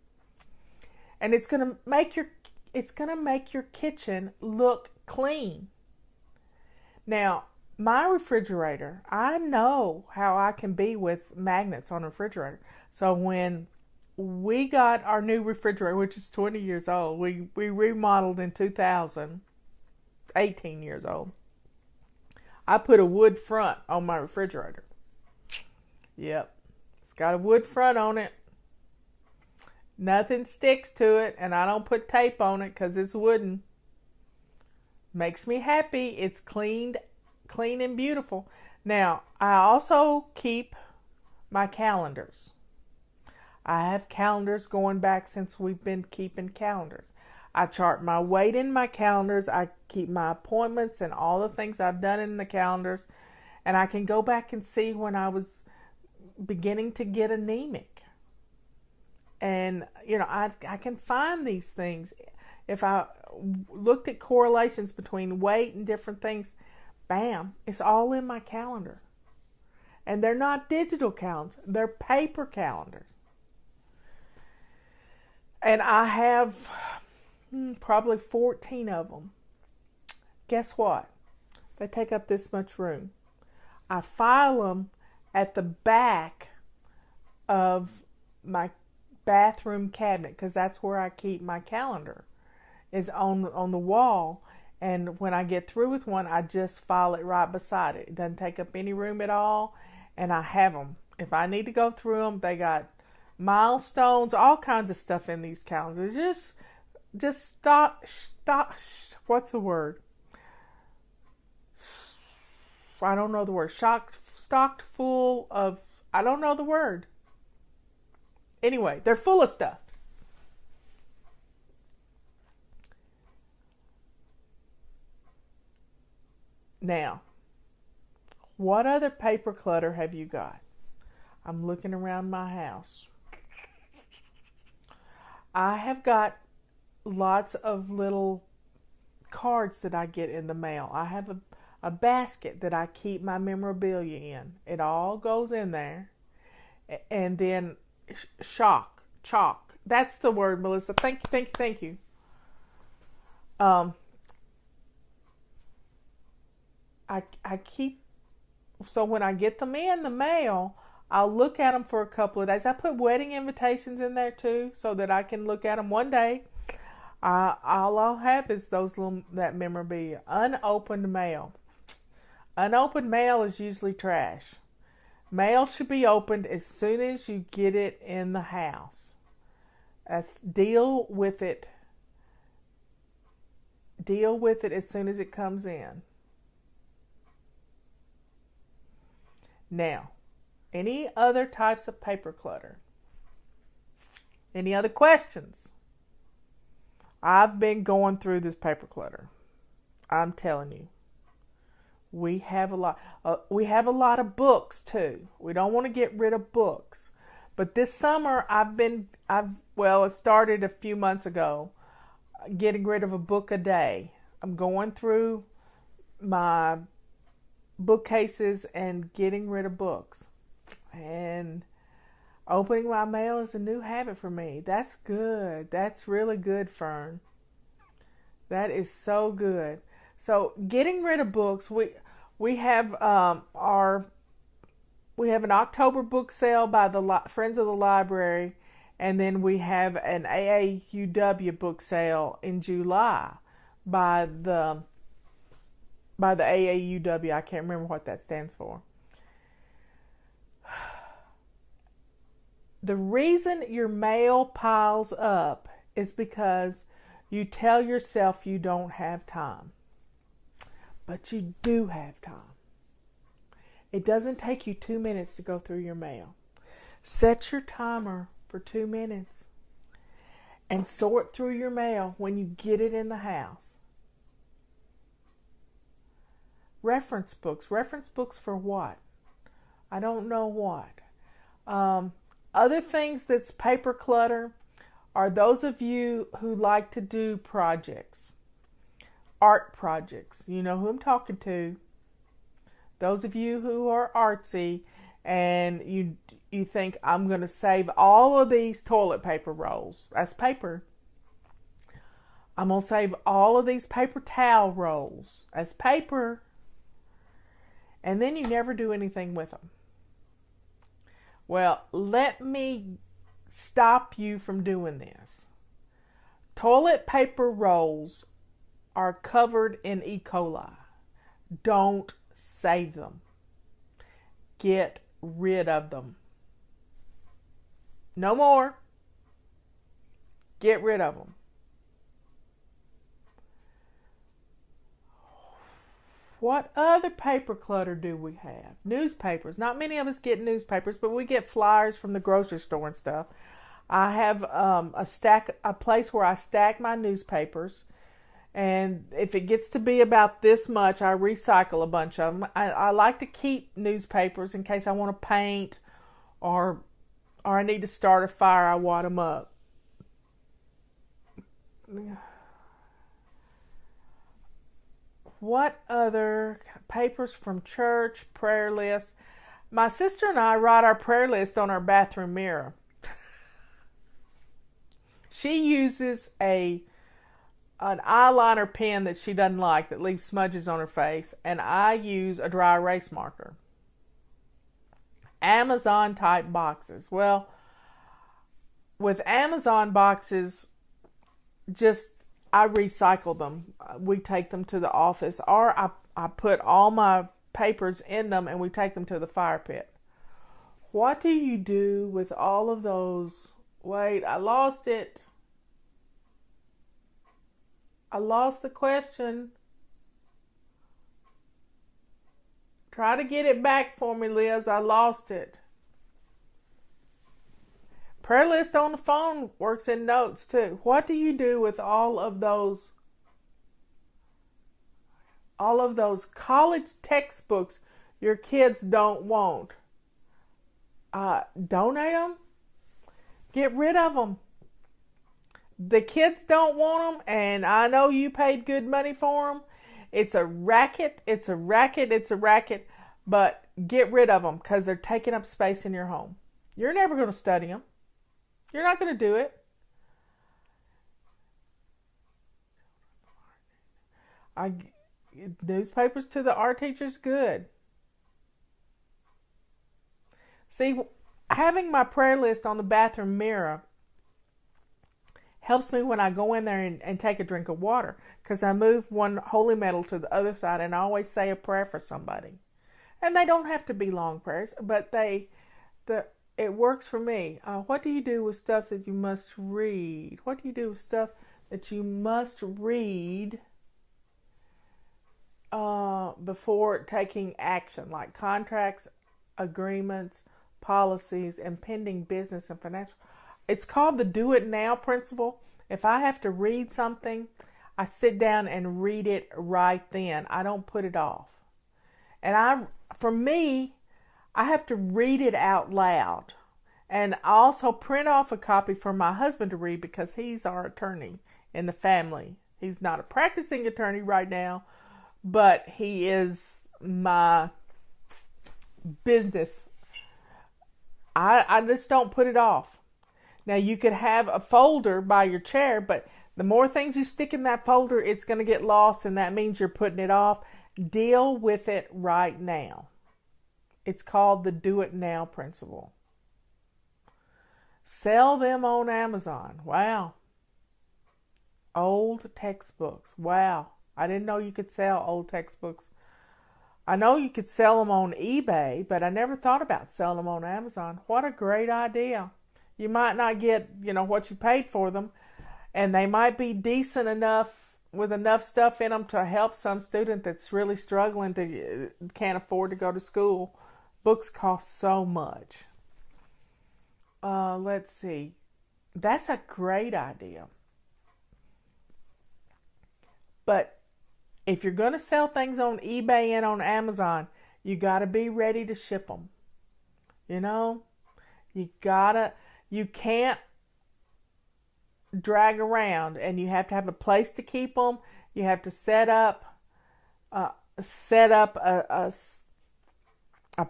A: And it's going to make your kitchen look clean. Now, my refrigerator, I know how I can be with magnets on a refrigerator. So when we got our new refrigerator, which is 20 years old, we remodeled in 2000, 18 years old. I put a wood front on my refrigerator. Yep, it's got a wood front on it. Nothing sticks to it, and I don't put tape on it because it's wooden. Makes me happy. It's clean and beautiful. Now, I also keep my calendars. I have calendars going back since we've been keeping calendars. I chart my weight in my calendars. I keep my appointments and all the things I've done in the calendars. And I can go back and see when I was beginning to get anemic. And, I can find these things. If I looked at correlations between weight and different things, bam, it's all in my calendar. And they're not digital calendars. They're paper calendars. And I have probably 14 of them. Guess what? They take up this much room. I file them at the back of my bathroom cabinet because that's where I keep my calendar, is on the wall. And when I get through with one, I just file it right beside it. It doesn't take up any room at all. And I have them. If I need to go through them, they got milestones, all kinds of stuff in these calendars. Just stop. What's the word? I don't know the word, stocked full of, I don't know the word. Anyway, they're full of stuff. Now, what other paper clutter have you got? I'm looking around my house. I have got lots of little cards that I get in the mail. I have a basket that I keep my memorabilia in. It all goes in there. And then chalk. That's the word, Melissa. Thank you. I keep, so when I get them in the mail, I'll look at them for a couple of days. I put wedding invitations in there too, so that I can look at them one day. All I'll have is that memorabilia. Unopened mail. Unopened mail is usually trash. Mail should be opened as soon as you get it in the house. Deal with it. Deal with it as soon as it comes in. Now, any other types of paper clutter? Any other questions? I've been going through this paper clutter. I'm telling you. We have a lot. We have a lot of books too. We don't want to get rid of books. But this summer it started a few months ago, getting rid of a book a day. I'm going through my bookcases and getting rid of books. And opening my mail is a new habit for me. That's good. That's really good, Fern. That is so good. So getting rid of books, we have an October book sale by the Friends of the Library, and then we have an AAUW book sale in July by the AAUW. I can't remember what that stands for. The reason your mail piles up is because you tell yourself you don't have time. But you do have time. It doesn't take you 2 minutes to go through your mail. Set your timer for 2 minutes and sort through your mail when you get it in the house. Reference books. Reference books for what? I don't know what. Other things that's paper clutter are those of you who like to do projects. Art projects. You know who I'm talking to. Those of you who are artsy and you think, I'm going to save all of these toilet paper rolls. That's paper. I'm going to save all of these paper towel rolls. That's paper. And then you never do anything with them. Well, let me stop you from doing this. Toilet paper rolls are covered in E. coli. Don't save them. Get rid of them. No more. Get rid of them. What other paper clutter do we have? Newspapers. Not many of us get newspapers, but we get flyers from the grocery store and stuff. I have a place where I stack my newspapers. And if it gets to be about this much, I recycle a bunch of them. I like to keep newspapers in case I want to paint or I need to start a fire. I wad them up. What other papers from church, prayer list? My sister and I write our prayer list on our bathroom mirror. She uses an eyeliner pen that she doesn't like that leaves smudges on her face, and I use a dry erase marker. Amazon type boxes. Well, with Amazon boxes, I recycle them. We take them to the office, or I put all my papers in them and we take them to the fire pit. What do you do with all of those? Wait, I lost it. I lost the question. Try to get it back for me, Liz. I lost it. Prayer list on the phone works in notes too. What do you do with all of those college textbooks your kids don't want? Donate them. Get rid of them. The kids don't want them, and I know you paid good money for them. It's a racket. It's a racket. But get rid of them because they're taking up space in your home. You're never going to study them. You're not going to do it. Newspapers to the art teachers, good. See, having my prayer list on the bathroom mirror helps me when I go in there and take a drink of water, because I move one holy metal to the other side and I always say a prayer for somebody. And they don't have to be long prayers, but it works for me. What do you do with stuff that you must read? What do you do with stuff that you must read before taking action, like contracts, agreements, policies, and pending business and financial? It's called the do it now principle. If I have to read something, I sit down and read it right then. I don't put it off. And for me, I have to read it out loud. And I also print off a copy for my husband to read because he's our attorney in the family. He's not a practicing attorney right now, but he is my business. I just don't put it off. Now, you could have a folder by your chair, but the more things you stick in that folder, it's going to get lost, and that means you're putting it off. Deal with it right now. It's called the do it now principle. Sell them on Amazon. Wow. Old textbooks. Wow. I didn't know you could sell old textbooks. I know you could sell them on eBay, but I never thought about selling them on Amazon. What a great idea. You might not get, what you paid for them, and they might be decent enough with enough stuff in them to help some student that's really struggling can't afford to go to school. Books cost so much. Let's see. That's a great idea. But if you're going to sell things on eBay and on Amazon, you got to be ready to ship them. You can't drag around, and you have to have a place to keep them. You have to set up a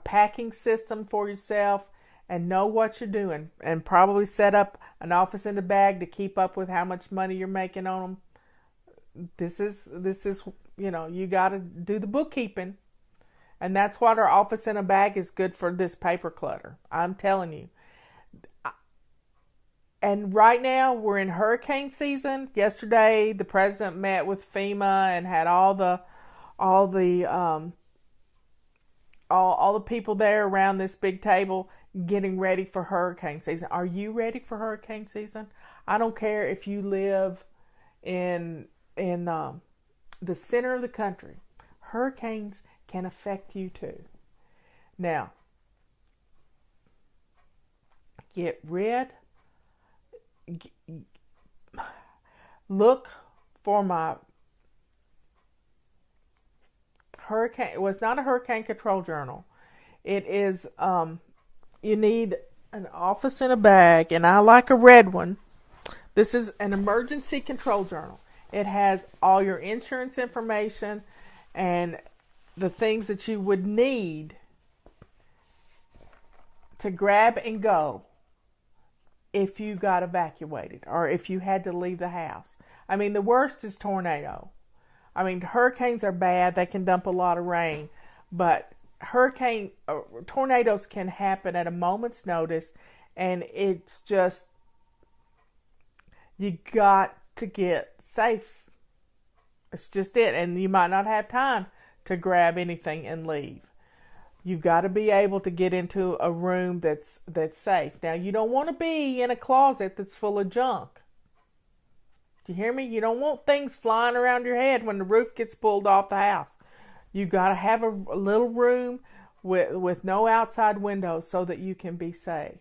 A: packing system for yourself and know what you're doing, and probably set up an office in the bag to keep up with how much money you're making on them. This is you got to do the bookkeeping, and that's what our office in a bag is good for. This paper clutter, I'm telling you. And right now we're in hurricane season. Yesterday the president met with FEMA and had all the people there around this big table getting ready for hurricane season. Are you ready for hurricane season? I don't care if you live in the center of the country. Hurricanes can affect you too. Now, look for my hurricane. Well, it's not a hurricane control journal. It is, you need an office in a bag, and I like a red one. This is an emergency control journal. It has all your insurance information and the things that you would need to grab and go if you got evacuated or if you had to leave the house. I mean, the worst is tornado. I mean, hurricanes are bad. They can dump a lot of rain, but tornadoes can happen at a moment's notice, and it's just, you got to get safe. It's just it. And you might not have time to grab anything and leave. You've got to be able to get into a room that's safe. Now, you don't want to be in a closet that's full of junk. Do you hear me? You don't want things flying around your head when the roof gets pulled off the house. You got to have a little room with no outside windows so that you can be safe.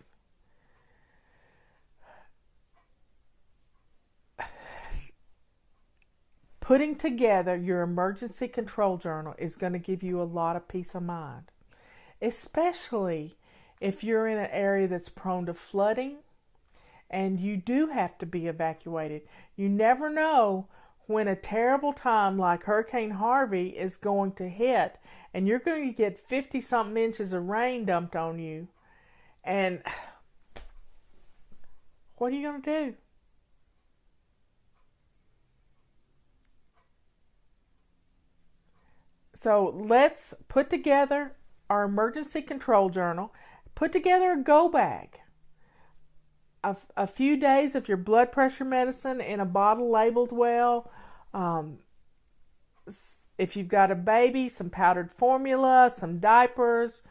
A: Putting together your emergency control journal is going to give you a lot of peace of mind, especially if you're in an area that's prone to flooding and you do have to be evacuated. You never know when a terrible time like Hurricane Harvey is going to hit and you're going to get 50-something inches of rain dumped on you. And what are you going to do? So let's put together our emergency control journal. Put together a go bag. A few days of your blood pressure medicine in a bottle labeled well. If you've got a baby, some powdered formula, some diapers.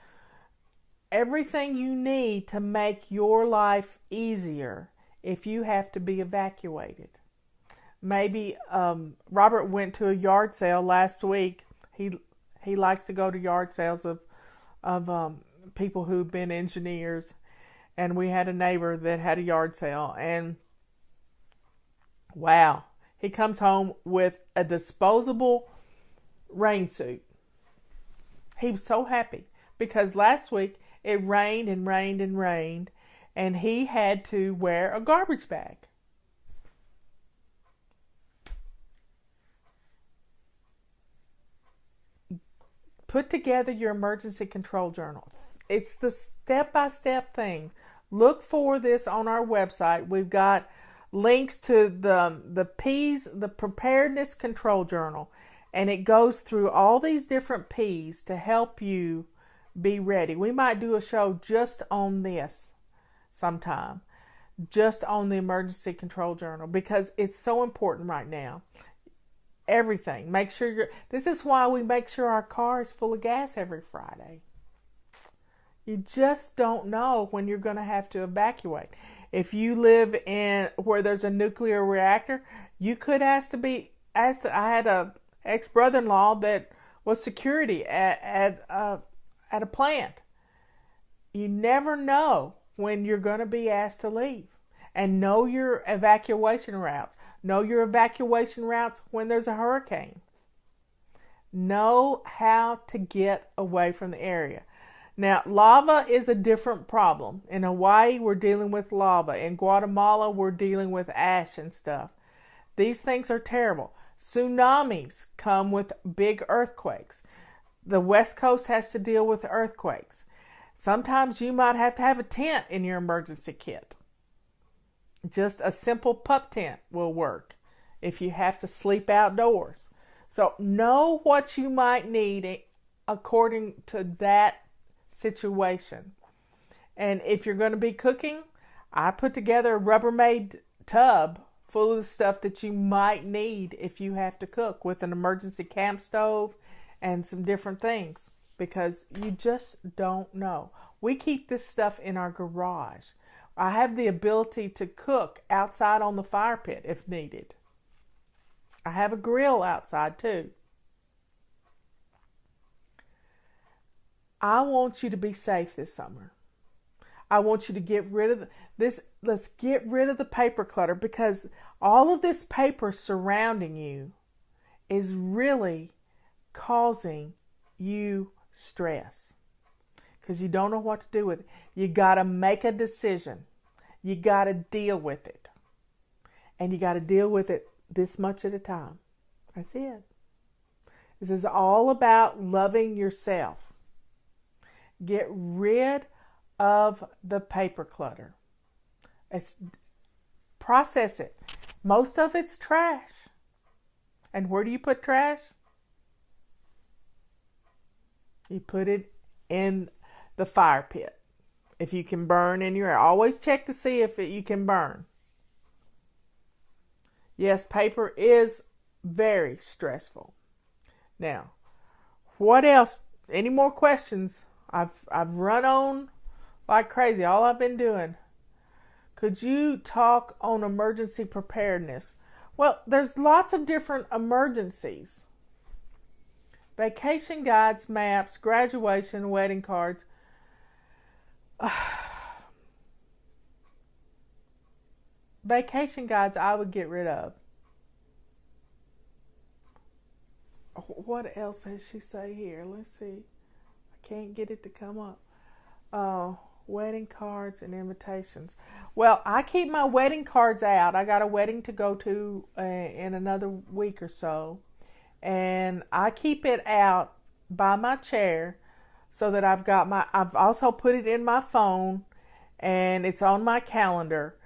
A: Everything you need to make your life easier if you have to be evacuated. Maybe Robert went to a yard sale last week. He likes to go to yard sales of people who've been engineers, and we had a neighbor that had a yard sale, and wow, he comes home with a disposable rain suit. He was so happy because last week it rained and rained and rained, and he had to wear a garbage bag. Put together your emergency control journal. It's the step-by-step thing. Look for this on our website. We've got links to the P's, the preparedness control journal, and it goes through all these different P's to help you be ready. We might do a show just on this sometime, just on the emergency control journal, because it's so important right now. Everything. Make sure this is why we make sure our car is full of gas every Friday. You just don't know when you're going to have to evacuate. If you live in where there's a nuclear reactor, you could ask to be asked. I had a ex-brother-in-law that was security at a plant. You never know when you're going to be asked to leave. And know your evacuation routes. Know your evacuation routes when there's a hurricane. Know how to get away from the area. Now, lava is a different problem. In Hawaii, we're dealing with lava. In Guatemala, we're dealing with ash and stuff. These things are terrible. Tsunamis come with big earthquakes. The West Coast has to deal with earthquakes. Sometimes you might have to have a tent in your emergency kit. Just a simple pup tent will work if you have to sleep outdoors. So know what you might need according to that situation. And if you're going to be cooking, I put together a Rubbermaid tub full of the stuff that you might need if you have to cook, with an emergency camp stove and some different things, because you just don't know. We keep this stuff in our garage. I have the ability to cook outside on the fire pit if needed. I have a grill outside too. I want you to be safe this summer. I want you to get rid of this. Let's get rid of the paper clutter, because all of this paper surrounding you is really causing you stress, because you don't know what to do with it. You got to make a decision. You got to deal with it. And you got to deal with it this much at a time. That's it. This is all about loving yourself. Get rid of the paper clutter. Process it. Most of it's trash. And where do you put trash? You put it in the fire pit. If you can burn in your area, always check to see if you can burn. Yes, paper is very stressful. Now, what else? Any more questions? I've run on like crazy. All I've been doing. Could you talk on emergency preparedness? Well, there's lots of different emergencies. Vacation guides, maps, graduation, wedding cards. Vacation guides I would get rid of. What else does she say here? Let's see. I can't get it to come up. Wedding cards and invitations. Well, I keep my wedding cards out. I got a wedding to go to in another week or so. And I keep it out by my chair so that I've also put it in my phone and it's on my calendar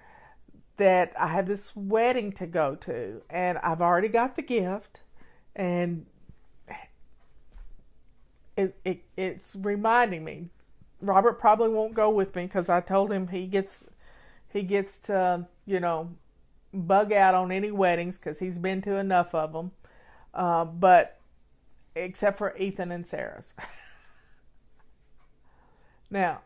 A: that I have this wedding to go to. And I've already got the gift. And it's reminding me. Robert probably won't go with me because I told him he gets to, bug out on any weddings because he's been to enough of them. But except for Ethan and Sarah's. Now,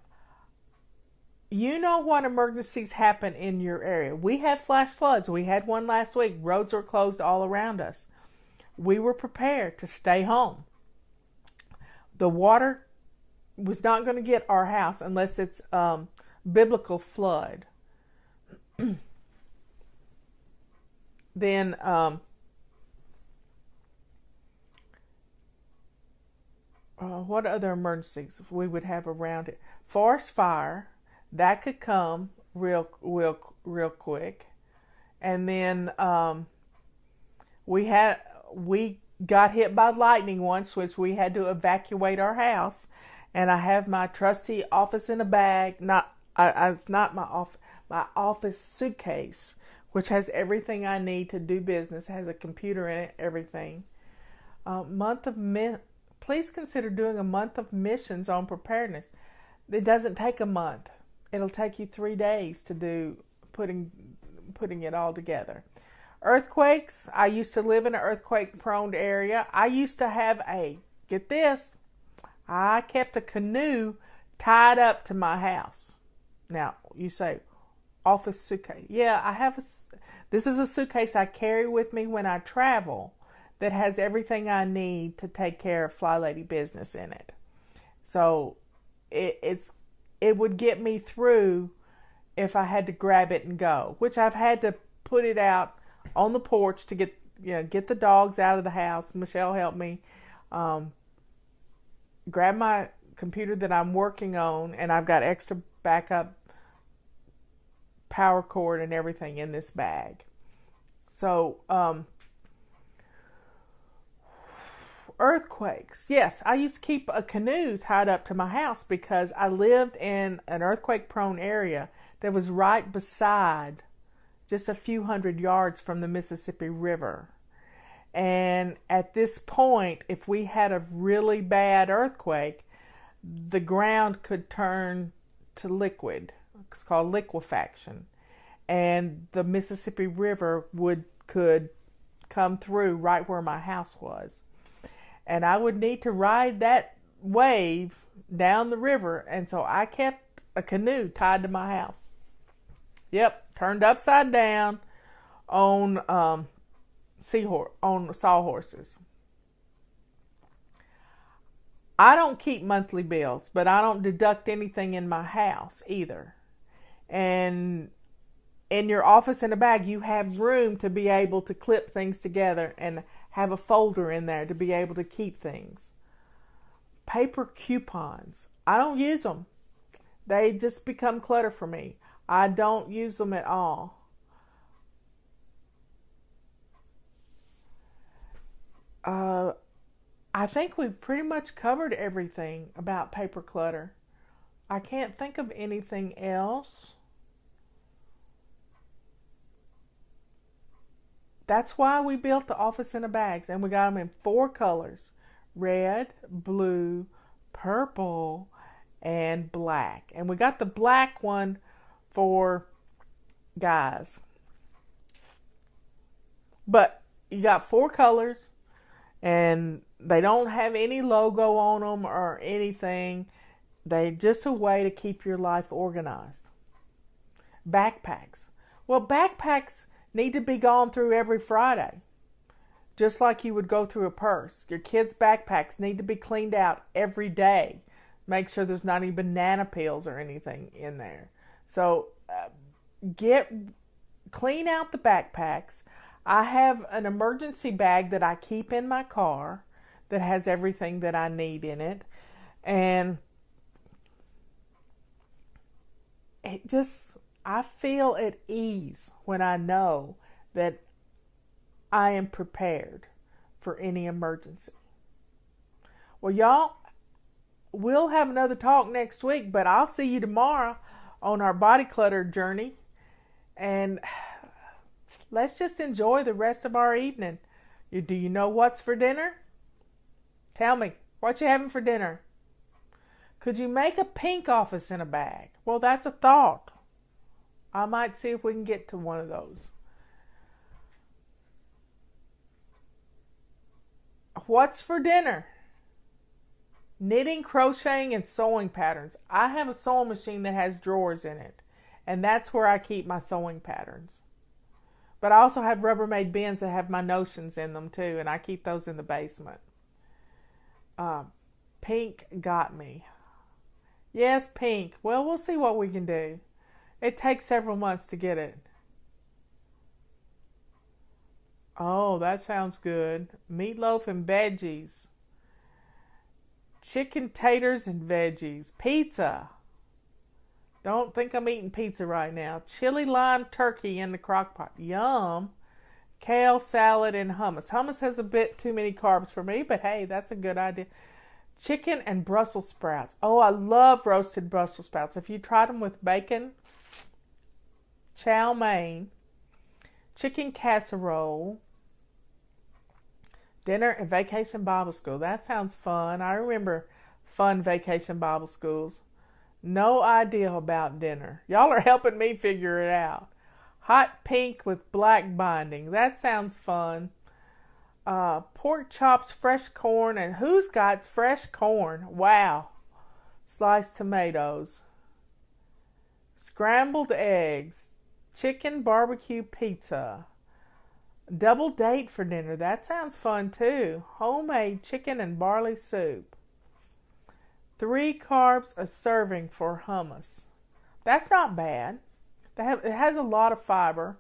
A: what emergencies happen in your area. We have flash floods. We had one last week. Roads were closed all around us. We were prepared to stay home. The water was not going to get our house unless it's biblical flood. Then what other emergencies we would have around it? Forest fire, that could come real quick. And then we got hit by lightning once, which we had to evacuate our house. And I have my trusty office in a bag. It's not my office suitcase, which has everything I need to do business. It has a computer in it, everything. Please consider doing a month of missions on preparedness. It doesn't take a month. It'll take you 3 days to do putting it all together. Earthquakes. I used to live in an earthquake-prone area. I used to have get this, I kept a canoe tied up to my house. Now, you say, office suitcase. Yeah, I have this is a suitcase I carry with me when I travel that has everything I need to take care of Fly Lady business in it. So, it would get me through if I had to grab it and go, which I've had to put it out on the porch to get the dogs out of the house. Michelle helped me grab my computer that I'm working on, and I've got extra backup power cord and everything in this bag. So, earthquakes. Yes, I used to keep a canoe tied up to my house because I lived in an earthquake-prone area that was right beside, just a few hundred yards from the Mississippi River. And at this point, if we had a really bad earthquake, the ground could turn to liquid. It's called liquefaction. And the Mississippi River could come through right where my house was. And I would need to ride that wave down the river. And so I kept a canoe tied to my house. Yep, turned upside down on sawhorses. I don't keep monthly bills, but I don't deduct anything in my house either. And in your office in a bag, you have room to be able to clip things together and have a folder in there to be able to keep things. Paper coupons. I don't use them. They just become clutter for me. I don't use them at all. I think we've pretty much covered everything about paper clutter. I can't think of anything else. That's why we built the office in a bags, and we got them in 4 colors: red, blue, purple, and black. And we got the black one for guys. But you got 4 colors, and they don't have any logo on them or anything. They're just a way to keep your life organized. Backpacks. Well, backpacks need to be gone through every Friday just like you would go through a purse. Your kids' backpacks need to be cleaned out every day. Make sure there's not any banana peels or anything in there. So clean out the backpacks. I have an emergency bag that I keep in my car that has everything that I need in it. And I feel at ease when I know that I am prepared for any emergency. Well, y'all, we'll have another talk next week, but I'll see you tomorrow on our body clutter journey. And let's just enjoy the rest of our evening. Do you know what's for dinner? Tell me, what you having for dinner? Could you make a pink office in a bag? Well, that's a thought. I might see if we can get to one of those. What's for dinner? Knitting, crocheting, and sewing patterns. I have a sewing machine that has drawers in it, and that's where I keep my sewing patterns. But I also have Rubbermaid bins that have my notions in them too, and I keep those in the basement. Pink got me. Yes, pink. Well, we'll see what we can do. It takes several months to get it. Oh, that sounds good. Meatloaf and veggies. Chicken, taters, and veggies. Pizza. Don't think I'm eating pizza right now. Chili lime turkey in the crock pot. Yum. Kale salad and hummus. Hummus has a bit too many carbs for me, but hey, that's a good idea. Chicken and Brussels sprouts. Oh, I love roasted Brussels sprouts. If you tried them with bacon, chow mein, chicken casserole, dinner and vacation Bible school. That sounds fun. I remember fun vacation Bible schools. No idea about dinner. Y'all are helping me figure it out. Hot pink with black binding. That sounds fun. Pork chops, fresh corn, and who's got fresh corn? Wow. Sliced tomatoes. Scrambled eggs. Chicken barbecue pizza. Double date for dinner. That sounds fun too. Homemade chicken and barley soup. 3 carbs a serving for hummus. That's not bad. It has a lot of fiber.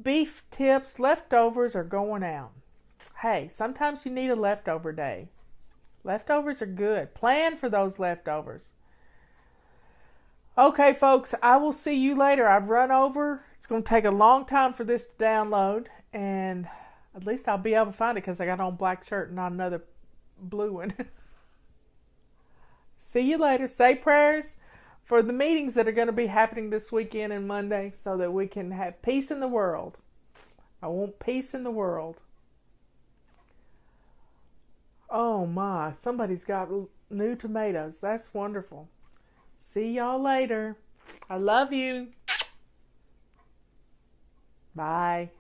A: Beef tips, leftovers are going out. Hey, sometimes you need a leftover day. Leftovers are good. Plan for those leftovers. Okay, folks, I will see you later. I've run over. It's going to take a long time for this to download, and at least I'll be able to find it because I got on black shirt and not another blue one. See you later. Say prayers for the meetings that are going to be happening this weekend and Monday so that we can have peace in the world. I want peace in the world. Oh my, somebody's got new tomatoes. That's wonderful. See y'all later. I love you. Bye.